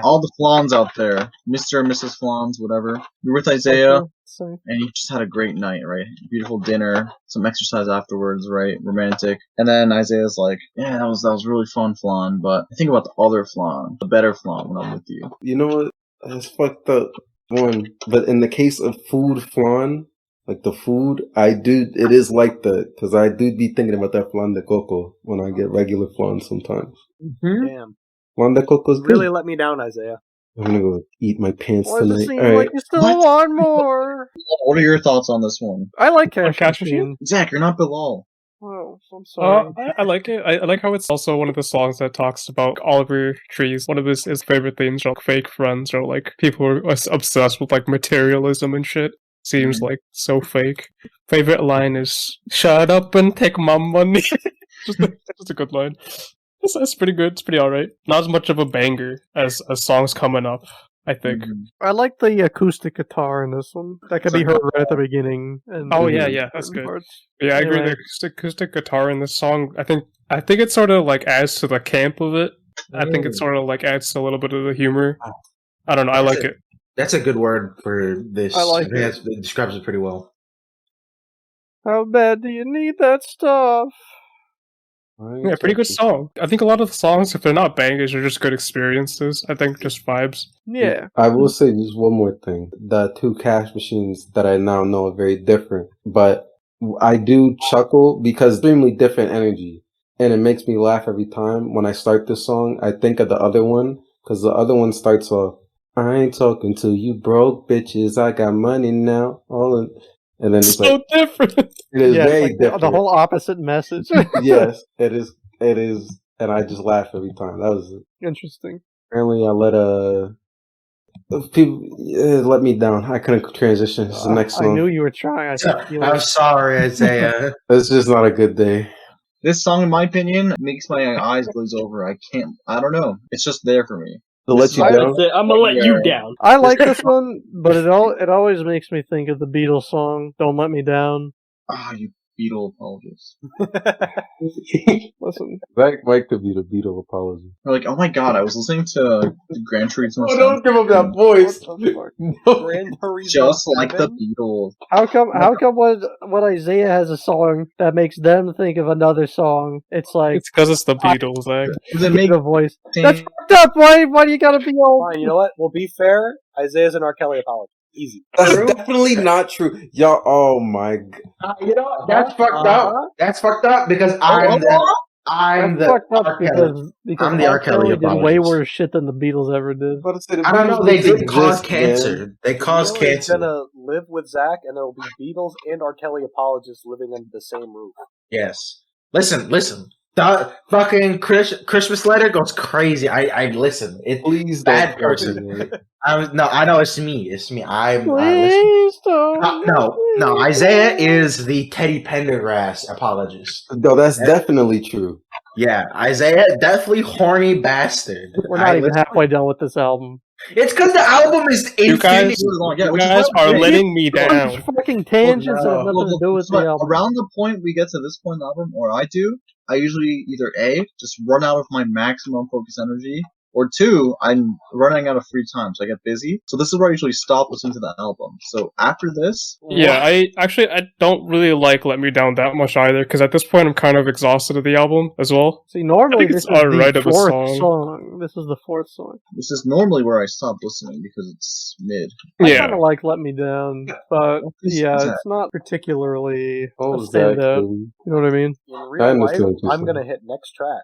all the Flans out there, Mr. and Mrs. Flans, whatever. You're with Isiah, and you just had a great night, right? Beautiful dinner, some exercise afterwards, right? Romantic. And then Isiah's like, yeah, that was really fun, Flan. But I think about the other Flan, the better Flan when I'm with you. You know what? That's fucked up. One, but in the case of food flan, like the food, it is like that, because I do be thinking about that flan de coco when I get regular flan sometimes. Mm-hmm. Damn. Flan de coco is good. Really let me down, Isiah. I'm gonna go eat my pants tonight. Does it seem like you still want more? What are your thoughts on this one? I like Cash Machine. Zach, you're not Bilal. Oh, I'm sorry. I like it. I like how it's also one of the songs that talks about Oliver Tree's one of his favorite themes, like fake friends or like people who are obsessed with like materialism and shit. Seems like so fake. Favorite line is "Shut up and take my money." just a good line. It's pretty good. It's pretty alright. Not as much of a banger as songs coming up, I think. I like the acoustic guitar in this one. That could be heard right at the beginning. And yeah, that's good. Yeah, I agree. The acoustic guitar in this song, I think it sort of like adds to the camp of it. I think it sort of like adds to a little bit of the humor. I don't know. I like it. That's a good word for this. I like it. It describes it pretty well. How bad do you need that stuff? Yeah, pretty good song. I think a lot of the songs, if they're not bangers, are just good experiences. I think just vibes. Yeah. I will say just one more thing. The two Cash Machines that I now know are very different, but I do chuckle because extremely different energy, and it makes me laugh every time. When I start this song, I think of the other one, because the other one starts off, I ain't talking to you broke bitches, I got money now. And then it's so like, different. It is very different. The whole opposite message. Yes, it is. It is, and I just laugh every time. That was interesting. Apparently, I let people let me down. I couldn't transition to the next song. I knew you were trying. I'm sorry, Isiah. It's just not a good day. This song, in my opinion, makes my eyes glaze over. I don't know. It's just there for me. To let you down? I'm gonna let you down. I like this one, but it always makes me think of the Beatles song, Don't Let Me Down. Ah, you Beatle apologist. Listen. That might could be the Beatle apology. Like, oh my god, I was listening to Gran Turismo. Oh, don't give him that voice. Just like the Beatles. How come when Isiah has a song that makes them think of another song, it's like... It's because it's the Beatles, Does it make a voice? That's fucked up! Why do you gotta be all... Fine, you know what? Well, be fair. Isiah's an R. Kelly apologist. Easy. That's definitely not true. Y'all, oh my god. You know, that's fucked up. That's fucked up because I'm the R. Kelly did way worse shit than the Beatles ever did. I don't know. They did cause cancer. Man. They caused cancer. Gonna live with Zach, and there will be Beatles and R. Kelly apologists living under the same roof. Yes. Listen. The fucking Christmas letter goes crazy. I listen. It's please bad person. I know it's me. It's me. Please don't. No. Isiah is the Teddy Pendergrass apologist. No, that's definitely true. Yeah, Isiah, definitely horny bastard. We're not even halfway done with this album. It's because the album is infinity long. You guys are letting me down. Fucking tangents have nothing to do with the album. Around the point we get to this point in the album, or I do, I usually either A, just run out of my maximum focus energy, or 2, I'm running out of free time, so I get busy. So this is where I usually stop listening to the album. So after this... Yeah, I don't really like Let Me Down that much either, because at this point I'm kind of exhausted of the album as well. See, normally this is the fourth song. This is the fourth song. This is normally where I stop listening, because it's mid. I kind of like Let Me Down, but it's not particularly a standout. You know what I mean? In real life, I'm going to hit next track.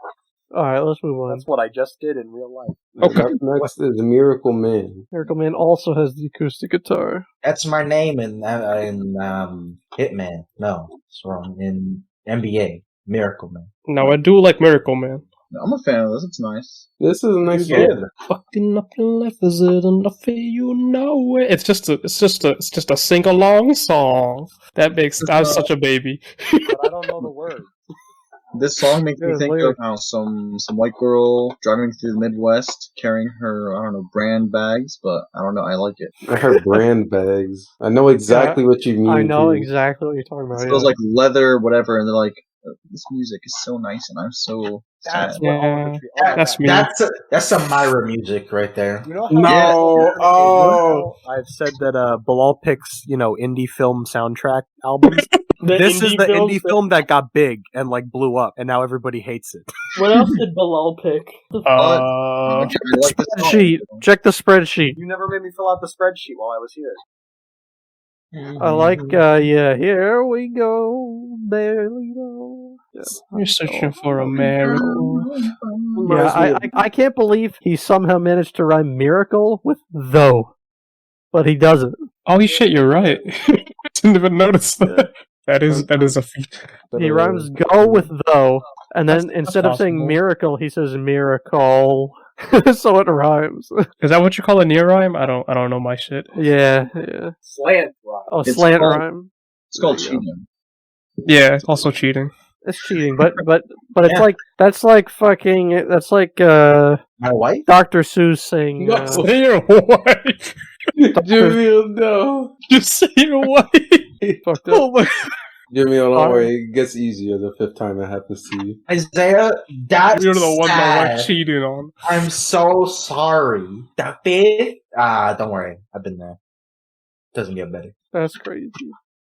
Alright, let's move on. That's what I just did in real life. Okay. Next is Miracle Man. Miracle Man also has the acoustic guitar. That's my name in Hitman. No, it's wrong. In NBA, Miracle Man. No, I do like Miracle Man. I'm a fan of this. It's nice. This is a nice song. Fucking up in life is it enough for you know it. It's just a sing along song. That makes I'm such a baby. But I don't know the words. This song makes me think of how some white girl driving through the Midwest carrying her, I don't know, brand bags, but I don't know, I like it. Her brand bags. I know exactly what you mean. I know exactly what you're talking about. It feels like leather, whatever, and they're like, this music is so nice, and I'm so sad. That's some Myra music right there. You know how I've said that Bilal picks, indie film soundtrack albums. This is the indie film that got big and like blew up, and now everybody hates it. What else did Bilal pick? Check the spreadsheet. You never made me fill out the spreadsheet while I was here. I like, here we go, barely know. Yeah. You're searching for a miracle. Yeah, I can't believe he somehow managed to rhyme miracle with though. But he doesn't. Holy shit, you're right. I didn't even notice that. That is a feat. He rhymes go with though, and then instead of saying miracle, he says miracle. So it rhymes. Is that what you call a near rhyme? I don't know my shit. Yeah. Slant rhyme. Oh, slant rhyme. It's called cheating. Yeah, it's also cheating. It's cheating, but it's like that's like my wife, Dr. Seuss saying. Say your wife. Jimmy, no. Just say your wife. Oh my. Jimmy, don't worry. It gets easier the fifth time it happens to you. Isaiah, that's you're the one sad. my wife cheating on. I'm so sorry. That fifth? Don't worry. I've been there. Doesn't get better. That's crazy.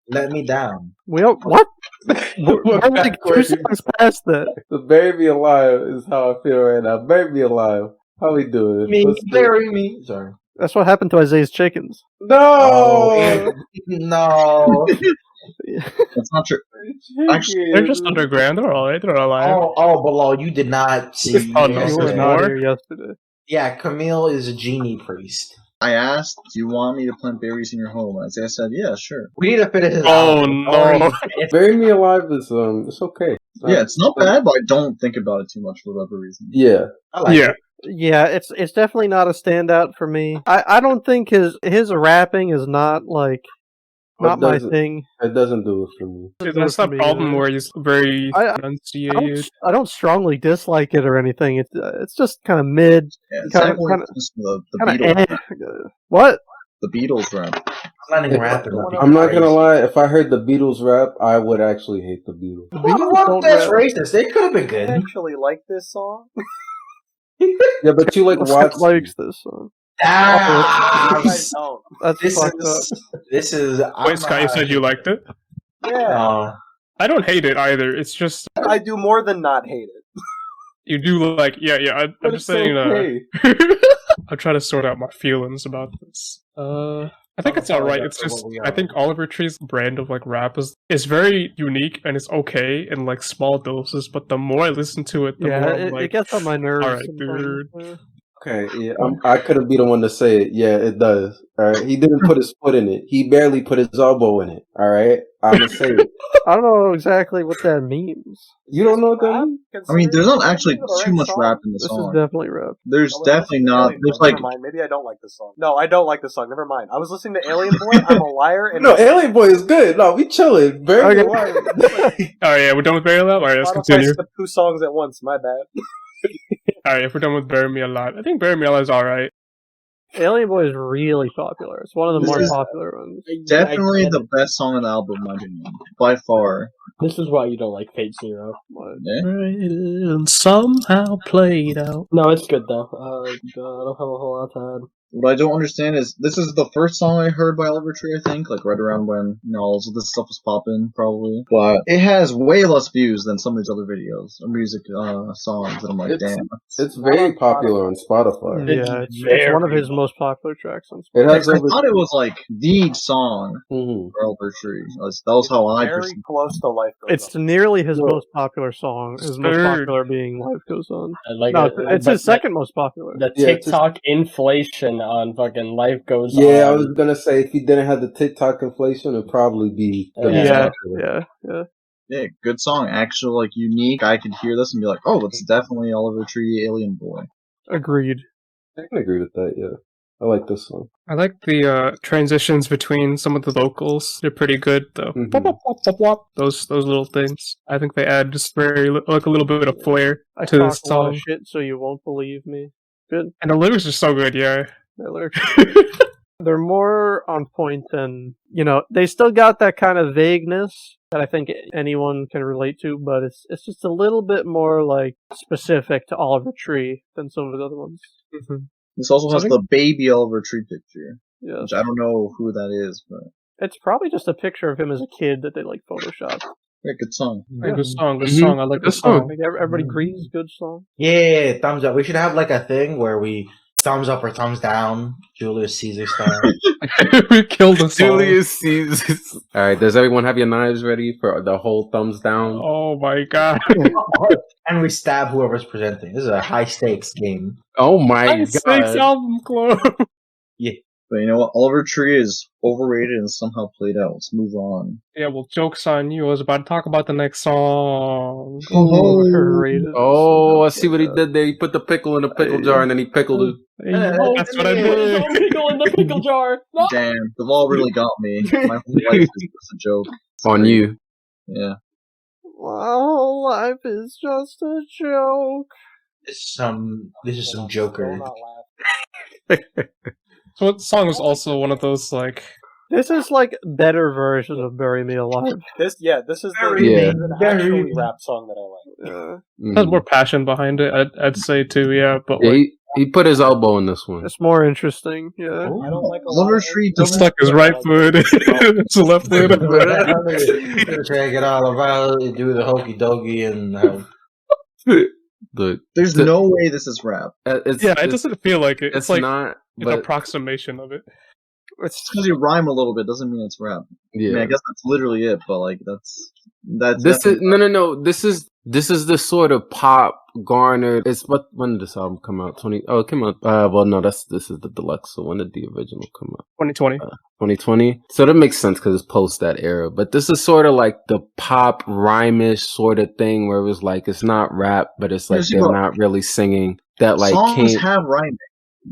Let me down. What? We're like 2 seconds past that. The bury me alive is how I feel right now. Bury me alive. How we doing? Bury me. Sorry. That's what happened to Isaiah's chickens. No! No. That's not true. Actually, they're just underground. They're alright. They're alive. Bilal, you did not see. Oh, no, you were not here yesterday. Yeah, Camille is a genie priest. I asked, do you want me to plant berries in your home? And Isaiah said, yeah, sure. We need to finish his no. Bury me alive is, it's okay. Yeah, it's not bad, but I don't think about it too much for whatever reason. Yeah. I like it. Yeah, it's definitely not a standout for me. I don't think his rapping is not like not my thing. It doesn't do it for me. That's the problem where he's very enunciated. I don't strongly dislike it or anything. It's just kind of mid. Yeah, it's the Beatles. What? The Beatles rap. I'm not gonna lie. If I heard the Beatles rap, I would actually hate the Beatles. That's racist. They could have been good. I actually like this song. Yeah, but you like Watts likes this song. This is. Wait, Sky, you said you liked it? Yeah. I don't hate it either. It's just I do more than not hate it. You do like, yeah. I'm just saying. Okay. I'll try to sort out my feelings about this. I think it's alright. It's just I think Oliver Tree's brand of like rap is very unique and it's okay in like small doses. But the more I listen to it, the more I'm like, it gets on my nerves. Alright, dude. Okay, yeah, I couldn't be the one to say it. Yeah, it does. All right, he didn't put his foot in it. He barely put his elbow in it. All right, I'm gonna say it. I don't know exactly what that means. You don't know what that means? I mean, there's not actually too much rap in the song. This is definitely rap. There's definitely not. There's like. Never mind. Maybe I don't like this song. No, I don't like this song. Never mind. I was listening to Alien Boy. I'm a liar. And no, Alien Boy is good. No, we chilling. Very Oh yeah, we're done with Bury Me Alive. All right, let's continue. I skipped 2 songs at once. My bad. Alright, if we're done with Bury Me Alive, I think Bury Me Alive is alright. Alien Boy is really popular. It's one of the more popular ones. Definitely the best song on the album, in my opinion. By far. This is why you don't like Fate Zero. Yeah. And somehow played out. No, it's good though. I don't have a whole lot to add. What I don't understand is, this is the first song I heard by Oliver Tree, I think, like right around when, all of this stuff was popping, probably. But it has way less views than some of these other videos, or music songs, and I'm like, damn. It's very popular on Spotify. Yeah, it's one of his most popular tracks on Spotify. I thought it was like the song for Oliver Tree. That was how I perceived it. Very close to Life Goes On. It's nearly his most popular song. His most popular being Life Goes On. It's his second most popular. The TikTok inflation on fucking Life Goes On. Yeah, I was gonna say if he didn't have the TikTok inflation, it'd probably be. Yeah. Yeah, good song. Actual, like, unique. I could hear this and be like, oh, it's definitely Oliver Tree, Alien Boy. Agreed. I can agree with that, yeah. I like this song. I like the transitions between some of the vocals. They're pretty good, though. Mm-hmm. Wop, wop, wop, wop. Those little things. I think they add just very like a little bit of flair to the talk a lot of song. shit, so you won't believe me. Good. And the lyrics are so good, yeah. The lyrics. They're more on point than, they still got that kind of vagueness that I think anyone can relate to, but it's just a little bit more like specific to Oliver Tree than some of the other ones. Mm-hmm. This also has the baby Oliver Tree picture. Yes. Which I don't know who that is, but it's probably just a picture of him as a kid that they like photoshopped. Yeah, good song. Yeah, good song, good song. I like this song. Like everybody agrees, good song. Yeah, thumbs up. We should have like a thing where we thumbs up or thumbs down, Julius Caesar style. We killed the song. Julius Caesar. All right, does everyone have your knives ready for the whole thumbs down? Oh my god. And we stab whoever's presenting. This is a high stakes game. Oh my god. High stakes album club. Yeah. But you know what? Oliver Tree is overrated and somehow played out. Let's move on. Yeah, well, joke's on you. I was about to talk about the next song. Overrated. Oh, I see what he did there. He put the pickle in the pickle jar and then he pickled it. That's what I did. Pickle in the pickle jar. No. Damn, the ball really got me. My whole life is just a joke. On you. Yeah. Well, life is just a joke. This is some Joker. So the song was also one of those like. This is like better version of "Bury Me Alive." This is the actually rap song that I like. Has more passion behind it, I'd say too. Yeah, but yeah, he put his elbow in this one. It's more interesting. Yeah, I don't like Oliver Tree. He stuck his right foot. It's the left foot. Check it all about. Do the hokey dokey and. There's no way this is rap. It doesn't feel like it. It's like not an approximation of it. It's because you rhyme a little bit doesn't mean it's rap. Yeah, I mean, I guess that's literally it. But like that's this is no. This is the sort of pop garnered. It's when did this album come out? It came out. Well, no, this is the deluxe. So when did the original come out? 2020. 2020. So that makes sense because it's post that era. But this is sort of like the pop rhymish sort of thing where it was like it's not rap, but it's like they're not really singing. That like songs have rhyming.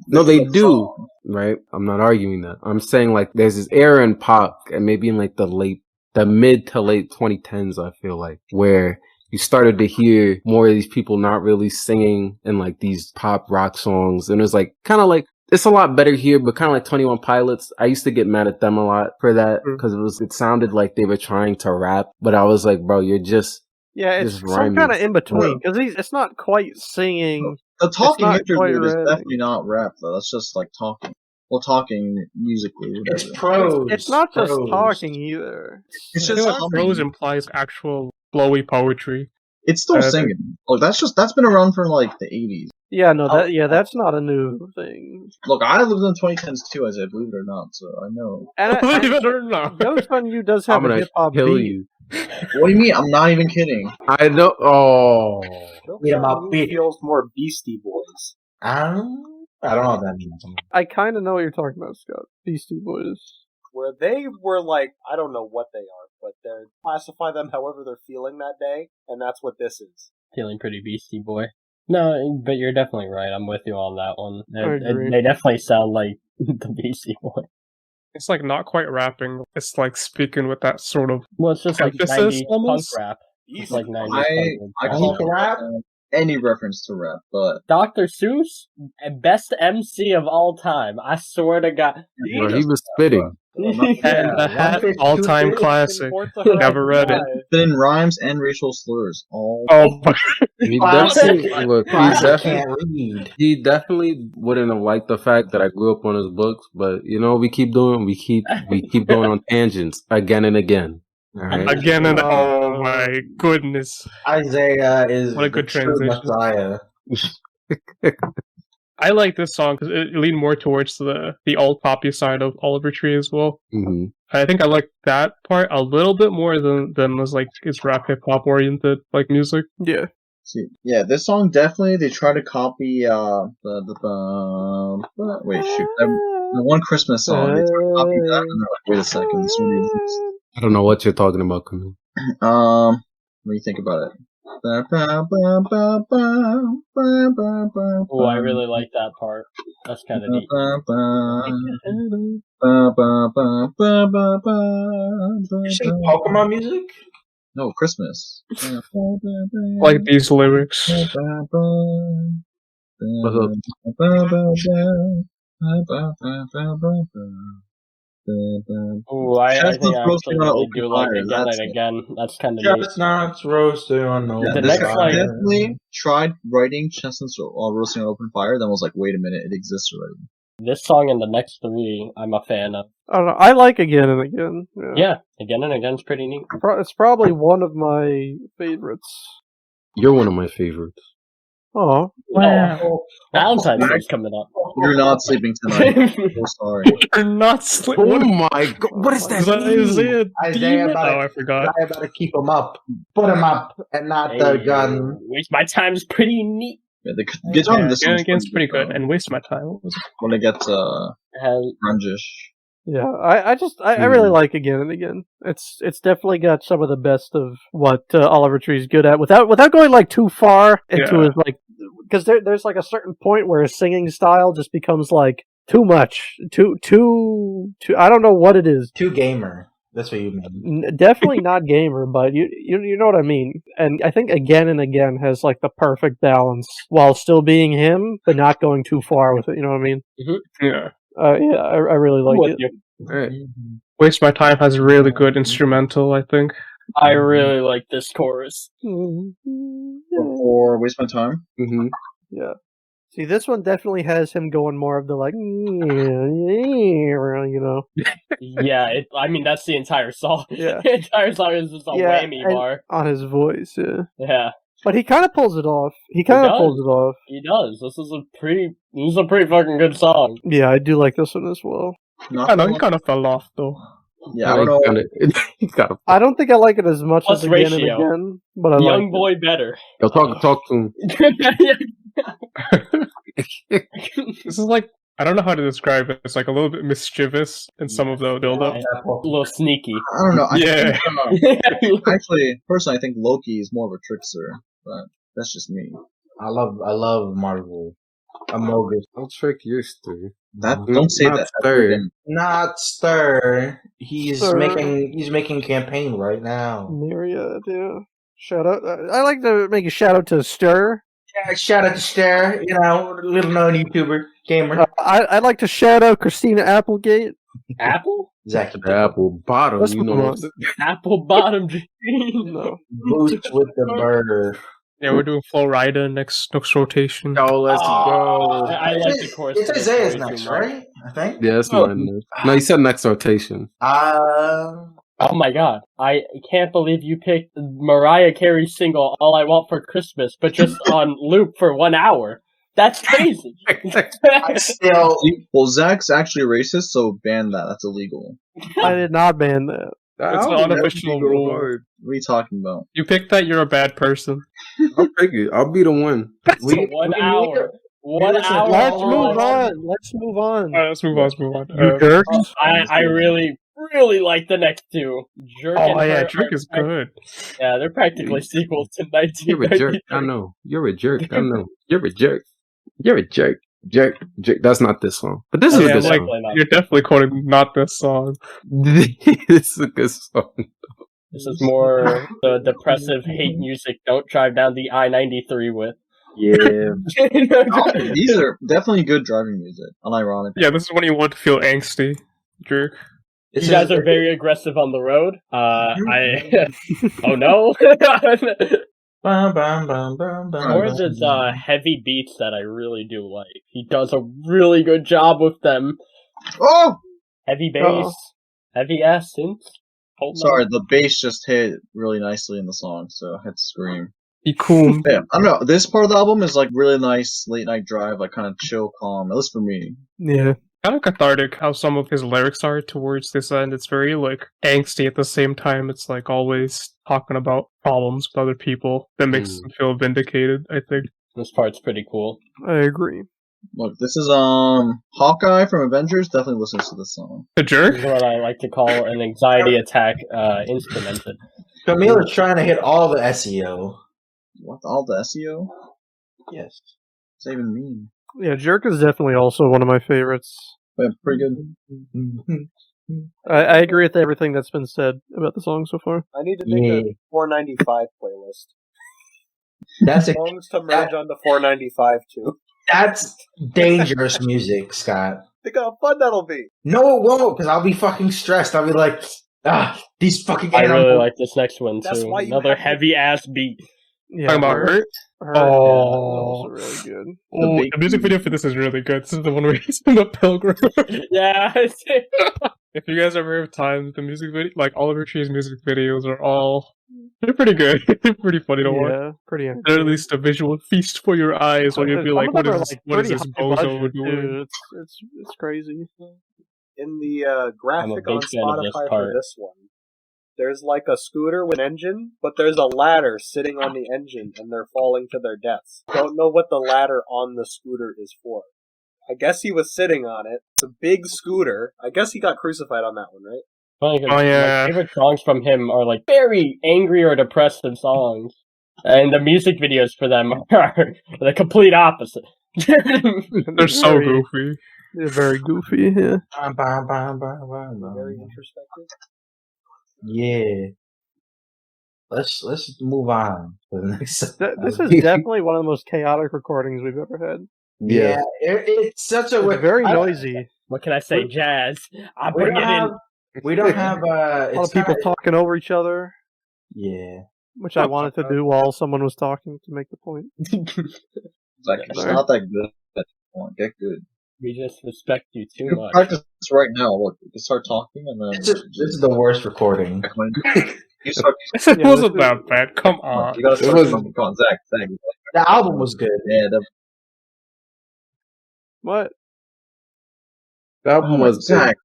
No, they do. Right? I'm not arguing that. I'm saying like there's this era in pop, and maybe in like the mid to late 2010s, I feel like, where you started to hear more of these people not really singing in like these pop rock songs. And it was like kind of like, it's a lot better here, but kind of like 21 Pilots. I used to get mad at them a lot for that because it sounded like they were trying to rap, but I was like, bro, you're just. Yeah, it's some kind of in between because it's not quite singing. The talking interlude is definitely not rap though. That's just like talking. Well, talking musically. Whatever. It's prose. It's not just talking either. It's just like prose implies actual flowy poetry. It's still singing. Look, that's been around for like the 80s. Yeah, no, that's not a new thing. Look, I lived in the 2010s too, as I believe it or not, so I know. Believe it or not, Ghost on You does have a hip hop beat. You. What do you mean? I'm not even kidding. I know. Oh, It feels more Beastie Boys. I don't know what that means. I kind of know what you're talking about, Scott. Beastie Boys. Where they were like, I don't know what they are, but they're classify them however they're feeling that day, and that's what this is. Feeling pretty Beastie Boy. No, but you're definitely right. I'm with you on that one. I agree. They definitely sound like the Beastie Boy. It's like not quite rapping. It's like speaking with that sort of. Well, it's just like 90s almost? punk rap. It's like 90s I punk call any reference to rap, but Dr. Seuss, best MC of all time. I swear to God. he was spitting. And the hat, all-time classic. Never read it. Thin rhymes and racial slurs. He definitely wouldn't have liked the fact that I grew up on his books, but you know what we keep doing? We keep going on tangents again and again. All right? Again and oh my goodness. Isiah is what a good transition. Messiah. I like this song because it leaned more towards the alt poppy side of Oliver Tree as well. Mm-hmm. I think I like that part a little bit more than was like its rap hip hop oriented like music. Yeah. See, yeah, this song definitely they try to copy the one Christmas song. They try to copy that, and they're like, wait a second, this one exists. I don't know what you're talking about, Camille. What do you think about it? Oh, I really like that part. That's kind of neat. You sing Pokemon music? No, Christmas. Like these lyrics. Oh, I think I actually really do like Again and Again. That's kind of neat. Chestnuts roasting on open The next fire. line. Definitely tried writing Chestnuts roasting on open fire, then was like, wait a minute, it exists already. This song and the next three, I'm a fan of. I don't know. I like Again and Again. Yeah, Again and Again's pretty neat. It's probably one of my favorites. You're one of my favorites. Oh, wow. Oh, Valentine's Day's coming up. You're not sleeping tonight. So sorry. You're not sleeping. Oh my god! What is that? Isaiah I forgot. I better keep him up. Put him up and not the gun. Waste My Time's pretty neat. Yeah, the guitar in this Again and one's Again's pretty good. And Waste My Time. What was it? when it gets grungish. yeah. I really like Again and Again. It's definitely got some of the best of what Oliver Tree's good at, without going like too far into his like, because there's like a certain point where his singing style just becomes like too much, too. I don't know what it is. Too gamer. That's what you mean. Definitely not gamer, but you know what I mean. And I think Again and Again has like the perfect balance while still being him, but not going too far with it. You know what I mean? Mm-hmm. Yeah. Yeah, I really like it. Right. Waste My Time has a really good instrumental, I think. I really like this chorus. Or Waste My Time. Mm-hmm. Yeah. See, this one definitely has him going more of the like, you know. Yeah, I mean that's the entire song. Yeah. The entire song is just a whammy bar on his voice. Yeah. Yeah. But he kind of pulls it off. He does. pulls it off. He does. This is a pretty fucking good song. Yeah, I do like this one as well. I know he kind of fell off though. Yeah, I don't know. I don't think I like it as much Plus as Again Ratio. and Again, but I Young like boy better. Yo, talk to him. This is like, I don't know how to describe it. It's like a little bit mischievous in some of the build-up. A little sneaky. I don't know. Yeah. Actually, personally, I think Loki is more of a trickster, but that's just me. I love Marvel. Amogus. I'll trick your story. Don't say Not that. Stir. Not Stir. He's Stir. making campaign right now. Myriad, yeah. Shout out. I like to make a shout out to Stir. Yeah, shout out to Stir, little known YouTuber, gamer. I'd like to shout out Christina Applegate. Apple? Exactly. Apple bottom, Let's you move know. on. Apple bottom. No. Boots with the burger. Yeah, we're doing Flow Rider next rotation. Oh, let's go. I like the chorus. It's Isaiah's next, right? I think. Yeah, it's mine. No, you said next rotation. Oh my god. I can't believe you picked Mariah Carey's single All I Want for Christmas, but just on loop for 1 hour. That's crazy. Well, Zach's actually racist, so ban that. That's illegal. I did not ban that. It's an unofficial rule. What are you talking about? You picked that, you're a bad person. I'll take it. I'll be the one. 1 hour. 1 hour. Let's move on. Let's move on. Alright, let's move on. You jerks. I really like the next two. Jerk Oh and yeah, Her Jerk is good. Yeah, they're practically sequels to 1993. You're a jerk. I know. You're a jerk. I know. You're a jerk. You're a jerk. Jerk. That's not this song. But this is a good song. You're definitely quoting not this song. This is a good song. This is more the depressive hate music don't drive down the I-93 with. Yeah. These are definitely good driving music, unironically. Yeah, this is when you want to feel angsty, Jerk. You guys are very aggressive on the road. Oh no. Or there's heavy beats that I really do like. He does a really good job with them. Oh! Heavy bass, heavy ass synth. Sorry, the bass just hit really nicely in the song, so I had to scream. Be cool. Yeah, I don't know. This part of the album is like really nice late night drive, like kind of chill, calm. At least for me. Yeah. Kind of cathartic how some of his lyrics are towards this end. It's very like angsty at the same time. It's like always talking about problems with other people that makes them feel vindicated, I think. This part's pretty cool. I agree. Look, this is Hawkeye from Avengers. Definitely listens to this song. The Jerk? This is what I like to call an anxiety attack instrumented. Camille is trying to hit all the SEO. What, all the SEO? Yes. What's that even mean? Yeah, Jerk is definitely also one of my favorites. Yeah, pretty good. I agree with everything that's been said about the song so far. I need to make a 495 playlist. That's songs to merge onto 495 too. That's dangerous music, Scott. Think how fun that'll be. No, it won't, because I'll be fucking stressed. I'll be like, these fucking I animals. really like this next one, That's too. why you Another have heavy-ass beat. Yeah, Talking about Hurt? Hurt, Oh. yeah, that was really good. Oh, the music video for this is really good. This is the one where he's in the pilgrim. Yeah, If you guys ever have time, the music video, like Oliver Tree's music videos are they're pretty good. They're pretty funny to watch. Yeah, pretty. They're at least a visual feast for your eyes when you'll be like, what is this bozo doing? It's crazy. In the graphic on Spotify for this one, there's like a scooter with an engine, but there's a ladder sitting on the engine and they're falling to their deaths. Don't know what the ladder on the scooter is for. I guess he was sitting on it. It's a big scooter. I guess he got crucified on that one, right? Oh yeah. My favorite songs from him are like very angry or depressive songs. And the music videos for them are the complete opposite. They're so goofy. They're very goofy, yeah. Very introspective. Yeah. Let's move on to the next. This is definitely one of the most chaotic recordings we've ever had. Yeah, it's such a very noisy. What can I say? Jazz. We don't have a lot of people talking over each other. Yeah, which I wanted to do while someone was talking to make the point. It's not that good. Get good. We just respect you too much. Practice right now. Look, you can start talking and then. This is the worst recording. It wasn't that bad. Come on. You gotta start from Zach. The album was good. Yeah. What? The album was Zach.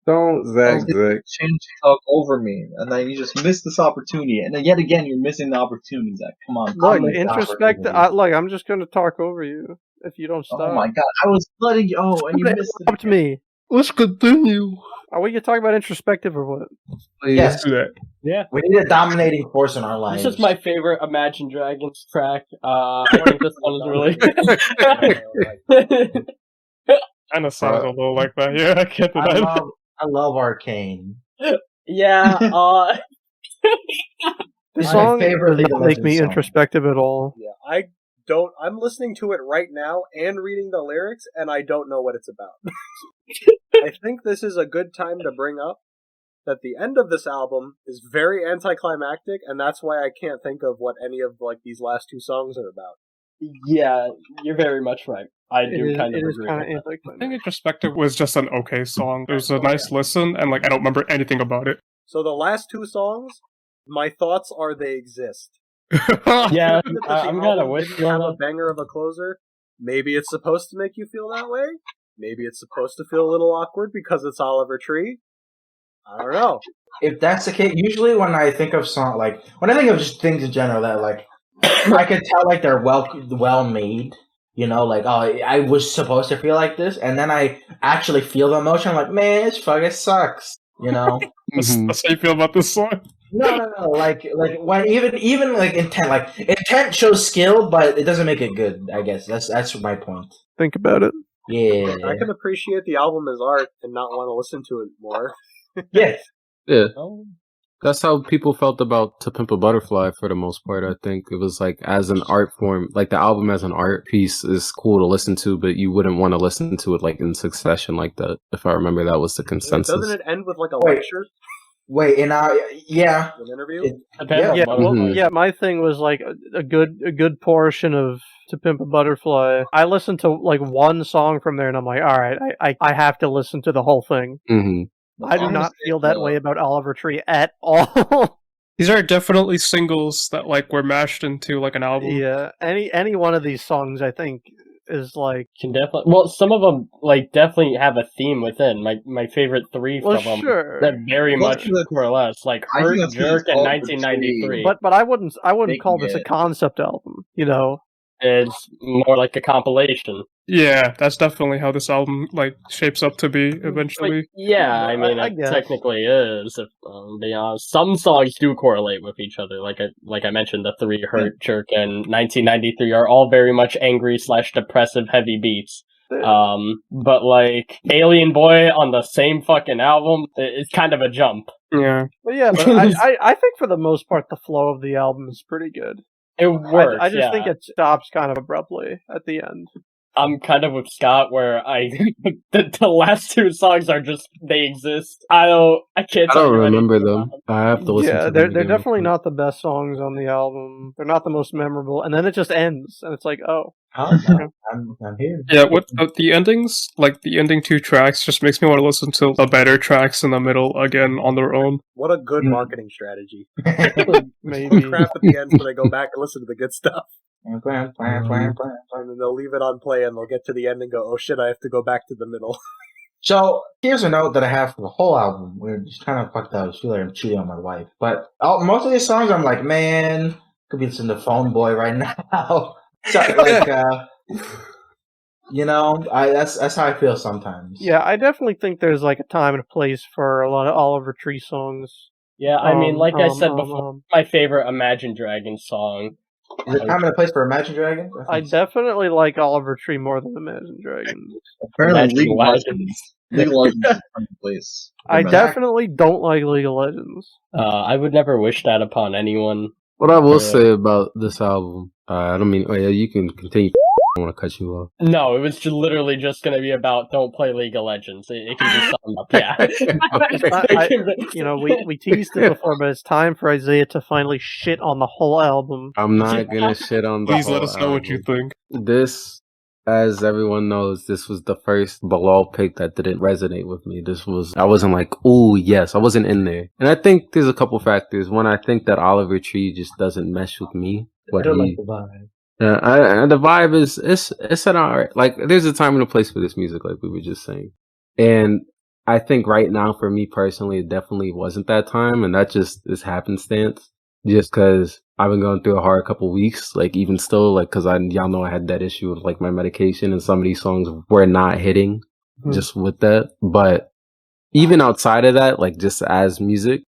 Don't Zach. Change talk over me, and then you just missed this opportunity, and then yet again you're missing the opportunity, Zach. Come on. Look, I'm just going to talk over you if you don't stop. Oh my god, I was letting you. Oh, and you missed it. Up to me. Let's continue. Are we talking about introspective or what? Please. Yes. Do that. Yeah. We need a dominating force in our lives. This is my favorite Imagine Dragons track. I think this one is really good. Kind of sounds a little like that. Yeah, I can't deny that. I love Arcane. Yeah. The song doesn't make me introspective at all. Yeah, I'm listening to it right now and reading the lyrics, and I don't know what it's about. I think this is a good time to bring up that the end of this album is very anticlimactic, and that's why I can't think of what any of these last two songs are about. Yeah, you're very much right. I do kind of agree. I think Introspective was just an okay song. It was a nice listen, and I don't remember anything about it. So the last two songs, my thoughts are they exist. Yeah, I'm gonna wish you have a banger of a closer. Maybe it's supposed to make you feel that way. Maybe it's supposed to feel a little awkward because it's Oliver Tree. I don't know. If that's the case, usually when I think of when I think of just things in general that I can tell they're well made. You know, I was supposed to feel like this, and then I actually feel the emotion. I'm like, man, this fucking sucks. You know. That's how you feel about this song. No. Like when even intent. Intent shows skill, but it doesn't make it good. I guess that's my point. Think about it. Yeah. I can appreciate the album as art and not want to listen to it more. Yeah. Yeah. That's how people felt about To Pimp a Butterfly for the most part. I think it was as an art form, the album as an art piece is cool to listen to, but you wouldn't want to listen to it in succession like that. If I remember, that was the consensus. Doesn't it end with a lecture? Wait, an interview? Yeah, my thing was a good portion of To Pimp a Butterfly. I listened to one song from there, and I'm like, all right, I have to listen to the whole thing. Mm-hmm. I do not feel that way about Oliver Tree at all. These are definitely singles that were mashed into an album. Yeah, any one of these songs I think is can definitely some of them definitely have a theme within. My favorite three from them that very much more or less Hurt, Jerk, and 1993. But I wouldn't call this a concept album. You know, it's more like a compilation. Yeah, that's definitely how this album like shapes up to be eventually. But yeah, I mean, it technically is. If be honest, some songs do correlate with each other. Like I mentioned, the 3 Hurt, Jerk, and 1993 are all very much angry / depressive heavy beats. But like Alien Boy on the same fucking album, it's kind of a jump. Yeah, but I think for the most part the flow of the album is pretty good. It works. I just think it stops kind of abruptly at the end. I'm kind of with Scott where the last 2 songs are just they exist. I don't remember them. I have to listen to them. Yeah, they're definitely not the best songs on the album. They're not the most memorable, and then it just ends, and it's like, oh. I'm here. Yeah, what the endings, like the ending 2 tracks, just makes me want to listen to the better tracks in the middle again on their own. What a good marketing strategy. Maybe. Crap at the end so they go back and listen to the good stuff. And then they'll leave it on play and they'll get to the end and go, oh shit, I have to go back to the middle. So, here's a note that I have for the whole album. We're just kind of fucked up. I feel like I'm cheating on my wife. But most of these songs, I'm like, man, could be listening to Phone Boy right now. So, like, that's how I feel sometimes. Yeah, I definitely think there's like a time and a place for a lot of Oliver Tree songs. Yeah, I mean, like I said before, my favorite Imagine Dragons song. Is there time and a place for Imagine Dragons? I definitely like Oliver Tree more than Imagine Dragons. Apparently, League of Legends is a place. I definitely don't like League of Legends. I would never wish that upon anyone. What I will say about this album, I don't mean, you can continue. I don't want to cut you off. No, it was literally just going to be about don't play League of Legends. It can be summed up, yeah. We teased it before, but it's time for Isiah to finally shit on the whole album. I'm not going to shit on the Please whole let us know what you think. This, as everyone knows, this was the first Bilal pick that didn't resonate with me. I wasn't like, ooh, yes, I wasn't in there. And I think there's a couple factors. One, I think that Oliver Tree just doesn't mesh with me. I don't like the vibe. The vibe is it's an alright. Like there's a time and a place for this music, like we were just saying. And I think right now, for me personally, it definitely wasn't that time, and that just is happenstance. Just because I've been going through a hard couple weeks, like even still, like because y'all know I had that issue with like my medication, and some of these songs were not hitting just with that. But even outside of that, like just as music,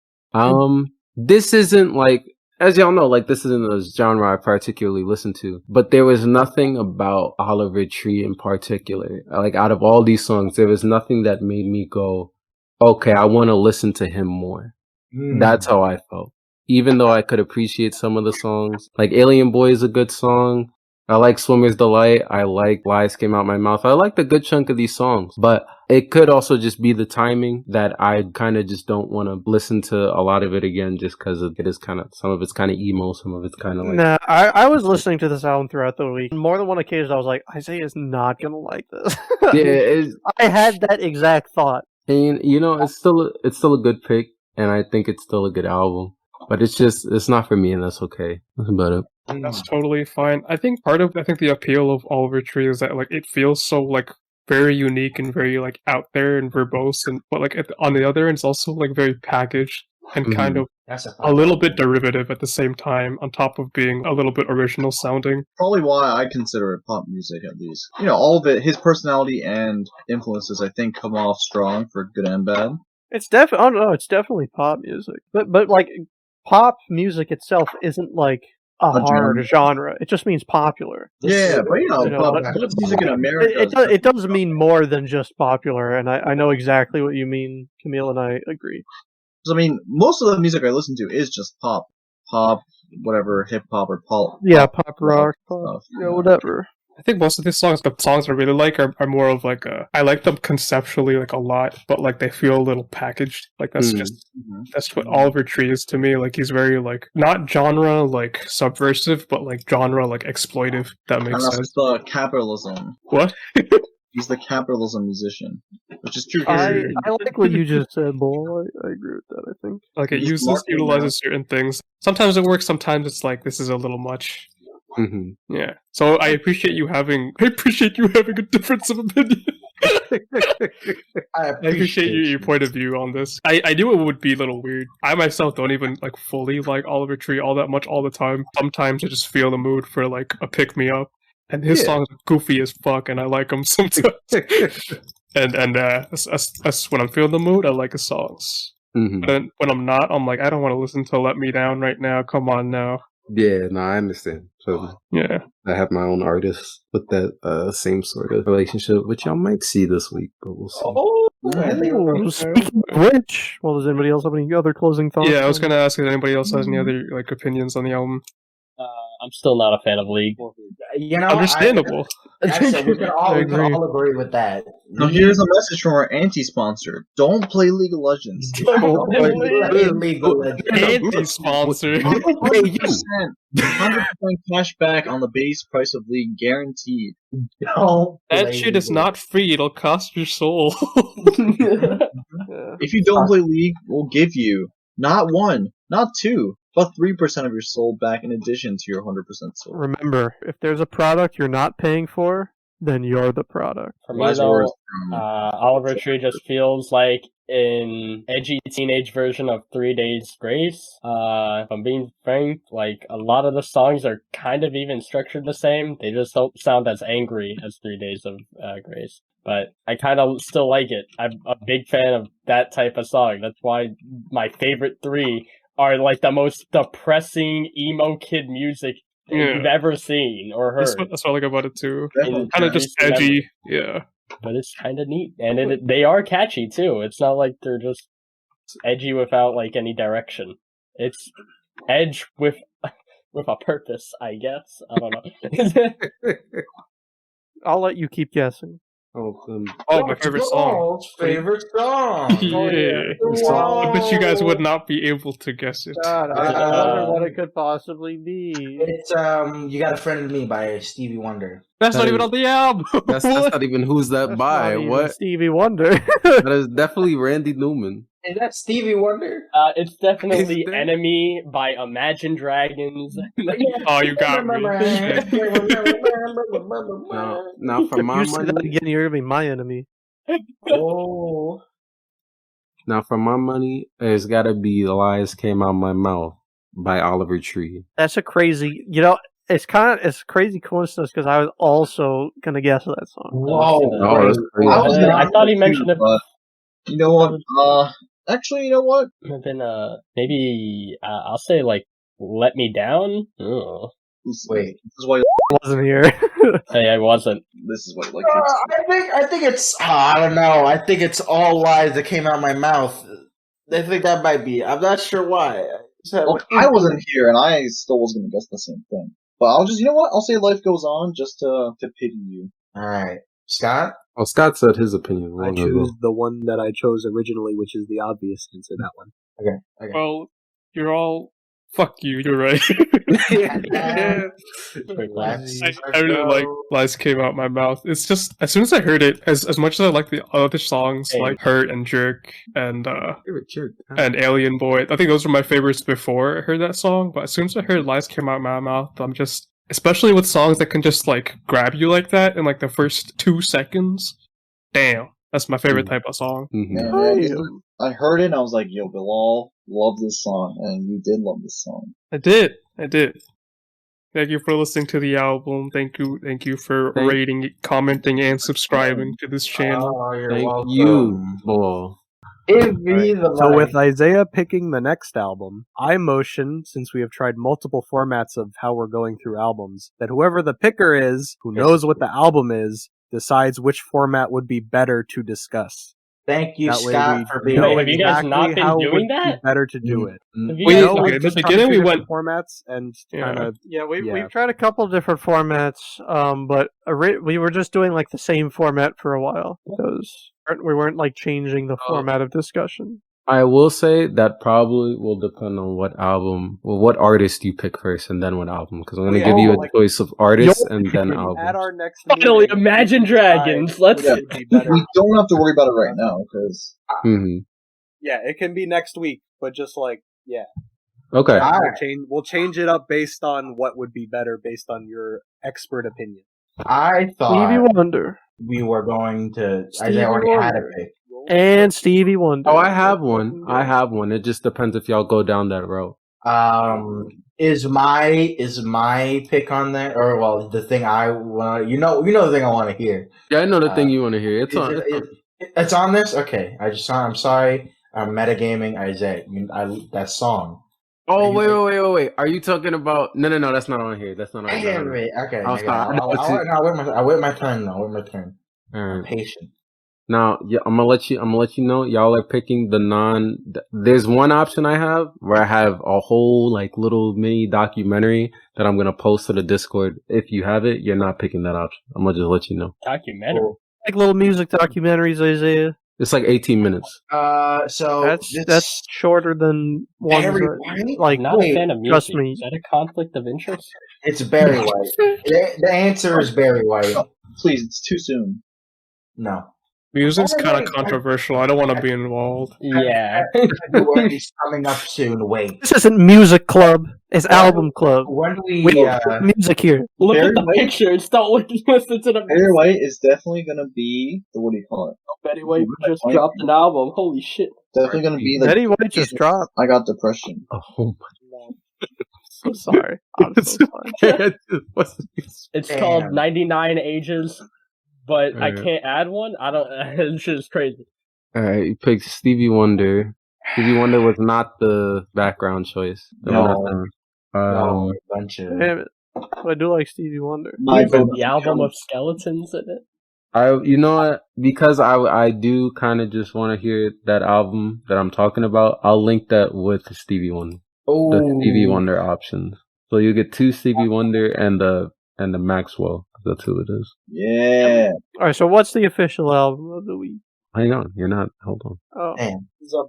this isn't like. As y'all know, like, this isn't a genre I particularly listen to, but there was nothing about Oliver Tree in particular. Like, out of all these songs, there was nothing that made me go, okay, I want to listen to him more. That's how I felt. Even though I could appreciate some of the songs. Like, Alien Boy is a good song. I like Swimmer's Delight. I like Lies Came Out My Mouth. I liked a good chunk of these songs, but it could also just be the timing that I kind of just don't want to listen to a lot of it again just because it is kind of, some of it's kind of emo, some of it's kind of like... Nah, I was listening to this album throughout the week. More than one occasion I was like, Isiah is not going to like this. Yeah, I had that exact thought. And it's still a good pick, and I think it's still a good album. But it's not for me, and that's okay. That's about it. That's totally fine. I think the appeal of Oliver Tree is that like it feels so like very unique and very like out there and verbose, but like on the other end, it's also like very packaged and kind of a little bit derivative at the same time, on top of being a little bit original sounding. Probably why I consider it pop music, at least. All of it, his personality and influences, I think, come off strong for good and bad. It's definitely pop music, but like pop music itself isn't like a hard genre. It just means popular. Yeah, but pop music in America. It does mean more than just popular, and I know exactly what you mean. Camille and I agree. I mean, most of the music I listen to is just pop, whatever, hip hop or pop. Yeah, pop rock, pop, whatever. I think most of these songs, the songs I really like, are more of like I like them conceptually like a lot, but like they feel a little packaged. Like that's that's what Oliver Tree is to me. Like he's very like not genre like subversive, but like genre like exploitive. That makes sense. That's the capitalism. What? He's the capitalism musician, which is true. I like what you just said, Bull. I agree with that. I think like it utilizes certain things. Sometimes it works. Sometimes it's like this is a little much. Mm-hmm. Yeah. So I appreciate you having a difference of opinion. I appreciate your point of view on this. I knew it would be a little weird. I myself don't even like fully like Oliver Tree all that much all the time. Sometimes I just feel the mood for like a pick me up. And his songs are goofy as fuck, and I like them sometimes. and that's when I'm feeling the mood, I like his songs. Mm-hmm. But then when I'm not, I'm like, I don't want to listen to Let Me Down right now. Come on now. Yeah, no, I understand. So yeah, I have my own artists with that same sort of relationship, which y'all might see this week, but we'll see. Speaking of which, well, does anybody else have any other closing thoughts? Yeah, I was gonna ask if anybody else has any other like opinions on the album. I'm still not a fan of League. You know, understandable. We can all agree with that. Now here's a message from our anti-sponsor: don't play League of Legends. Don't play League of Legends. Anti-sponsor. 100% cash back on the base price of League, guaranteed. That shit is not free. It'll cost your soul. If you don't play League, we'll give you not 1, not 2, but 3% of your soul back in addition to your 100% soul. Remember, if there's a product you're not paying for, then you're the product. For me, though, Oliver Tree just feels like an edgy teenage version of 3 Days Grace. If I'm being frank, like, a lot of the songs are kind of even structured the same. They just don't sound as angry as 3 Days of Grace. But I kind of still like it. I'm a big fan of that type of song. That's why my favorite 3 are like the most depressing emo kid music you've ever seen or heard. That's what I like about it too. Kind of just edgy, but it's kind of neat, and they are catchy too. It's not like they're just edgy without like any direction. It's edge with a purpose, I guess. I don't know. I'll let you keep guessing. My favorite song. Favorite song. Yeah. I bet you guys would not be able to guess it. God, I wonder what it could possibly be. It's You Got a Friend in Me by Stevie Wonder. That's not even on the album. That's not even Who's That by. What? Stevie Wonder. That is definitely Randy Newman. Is that Stevie Wonder? It's definitely Enemy by Imagine Dragons. Oh, you got me. Now for my money, again, you're gonna be my enemy. Oh. Now for my money, it's gotta be "The Lies Came Out My Mouth" by Oliver Tree. That's a crazy, it's a crazy coincidence because I was also gonna guess that song. Whoa! That's crazy. I thought he mentioned it. But you know what? Actually, you know what? Then maybe I'll say like "Let Me Down." Oh. Wait, this is why I wasn't here. Hey, I wasn't. This is what like. I think it's. I don't know. I think it's All Lies That Came Out My Mouth. I think that might be. I'm not sure why. I wasn't here, and I still was going to guess the same thing. But I'll just, you know what? I'll say Life Goes On just to pity you. All right, Scott. Oh, Scott said his opinion. I choose the one that I chose originally, which is the obvious answer. That one. Okay. Well, you're all. Fuck you. You're right. I really like "Lies Came Out My Mouth." It's just as soon as I heard it, as much as I like the other songs like "Hurt" and "Jerk" and "Alien Boy," I think those were my favorites before I heard that song. But as soon as I heard "Lies Came Out My Mouth," I'm just, especially with songs that can just like grab you like that in like the first 2 seconds. Damn, that's my favorite type of song. Mm-hmm. I heard it and I was like, yo, Bilal, love this song. And you did love this song. I did. Thank you for listening to the album. Thank you for rating, commenting, and subscribing to this channel. Thank you. So with Isiah picking the next album, I motion, since we have tried multiple formats of how we're going through albums, that whoever the picker is, who knows what the album is, decides which format would be better to discuss. Thank you, Scott, for being Have you guys not been doing that? Better to do it. At the beginning we went formats and kind of we've tried a couple different formats, but we were just doing like the same format for a while because we weren't like changing the format of discussion. I will say that probably will depend on what artist you pick first and then what album, because I'm going to give you a choice of artists and then album. At our next finally, Imagine Dragons. We don't have to worry about it right now, because... Yeah, it can be next week, but just like, Okay. We'll change it up based on what would be better, based on your expert opinion. I thought Stevie Wonder. We were going to... I already had a pick. And Stevie Wonder. Oh, I have one. It just depends if y'all go down that road. Is my pick on there, or well, the thing I want? You know the thing I want to hear. Yeah, I know the thing you want to hear. It's on this. Okay, I'm sorry. I'm metagaming Isiah. That song. Oh wait! Are you talking about? No. That's not on here. That's not on here. Okay. I wait my turn. All right. I'm patient. Now, yeah, I'm gonna let you know. Y'all are picking there's one option I have where I have a whole like little mini documentary that I'm gonna post to the Discord. If you have it, you're not picking that option. I'm gonna just let you know. Documentary, like little music documentaries, Isiah. It's like 18 minutes. So that's shorter than one. Like, not a fan of music. Trust me. Is that a conflict of interest? It's Barry White. The answer is Barry White. Oh, please, it's too soon. No. Music's kind of controversial. I don't want to be involved. Yeah. He's coming up soon. Wait. This isn't music club. It's album club. When do we music here? Look at the pictures. Don't listen to the Barry White is definitely going to be what do you call it? Betty White just dropped an album. Holy shit. Definitely going to be like Betty White just dropped. I got depression. Oh my. So sorry. I'm so sorry. It's called 99 Ages. But I can't add one. I don't. It's just crazy. All right, you picked Stevie Wonder. Stevie Wonder was not the background choice. No, bunch of. Damn it! I do like Stevie Wonder. The album of skeletons in it. You know what? Because I do kind of just want to hear that album that I'm talking about. I'll link that with the Stevie Wonder. Oh, the Stevie Wonder options. So you get 2 Stevie Wonder and the Maxwell. That's who it is. Yeah. All right. So what's the official album of the week? Hang on, you're not. Hold on. Oh, damn. It's a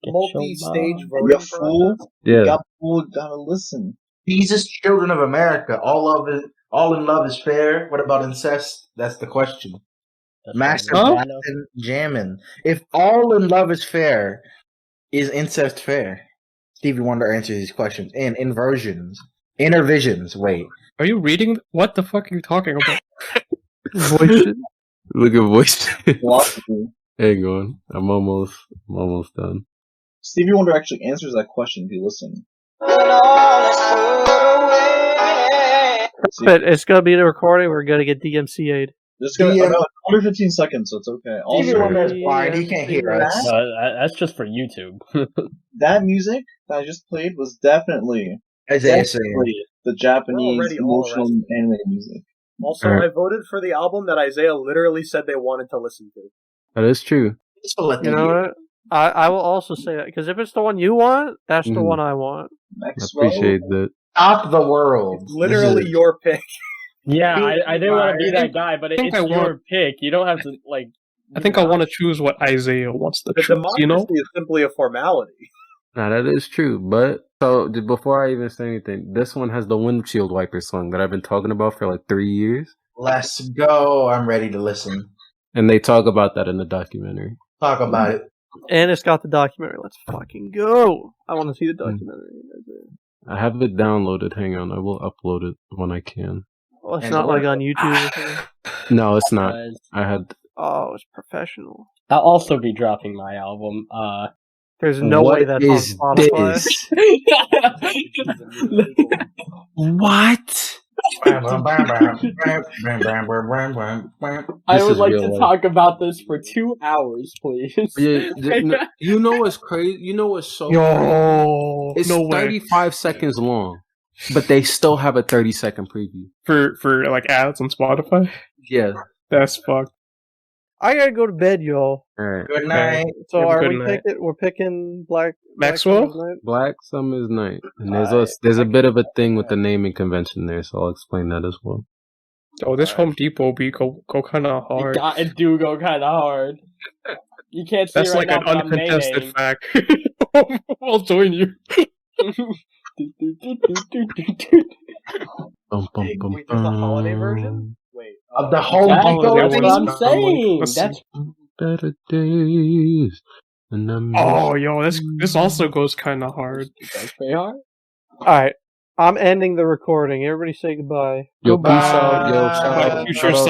multi-stage voting fool. Yeah. Gotta listen. Jesus, Children of America. All in love is fair. What about incest? That's the question. Master Blackson jamming. If all in love is fair, is incest fair? Stevie Wonder answers these questions in inversions. Intervisions. Wait. Are you reading? What the fuck are you talking about? Voices. Look at voice. Philosophy. Hang on. I'm almost done. Stevie Wonder actually answers that question if you listen. But it's gonna be the recording. We're gonna get DMCA'd. This is gonna about under 15 seconds, so it's okay. Stevie Wonder is blind. He can't hear us. That's just for YouTube. That music that I just played was definitely the Japanese emotional anime music. Also, I voted for the album that Isiah literally said they wanted to listen to. That is true. You know what? I will also say that, because if it's the one you want, that's the one I want. Maxwell. I appreciate that. Stop the world. It's literally your pick. Yeah, I didn't want to be that guy, but it's your pick. You don't have to, like... I think I want to choose what Isiah wants to choose, democracy is simply a formality. Nah, that is true, but... So, before I even say anything, this one has the windshield wiper song that I've been talking about for like 3 years. Let's go. I'm ready to listen. And they talk about that in the documentary. Talk about it. And it's got the documentary. Let's fucking go. I want to see the documentary. I have it downloaded. Hang on. I will upload it when I can. Well, it's not like on YouTube. No, it's not. I had... Oh, it's professional. I'll also be dropping my album. There's no way that's on Spotify. What? I would like to talk about this for 2 hours, please. You know what's crazy? You know what's so crazy? It's 35 seconds long, but they still have a 30-second preview. For like ads on Spotify? Yeah. That's fucked. I gotta go to bed, y'all. All right. Good night. So we're picking Maxwell? Black Summer's Night. And there's a bit of a thing with the naming convention there, so I'll explain that as well. Oh, this Home Depot go kind of hard. It do go kind of hard. You can't see That's right like now, an uncontested fact. I'll join you. Wait, there's the holiday version? Wait. Of the Home Depot? That's what I'm saying. That's better days. Oh, yo, this also goes kind of hard. That's pretty hard. Alright. I'm ending the recording. Everybody say goodbye. Yo, peace out. Yo, shout out. Future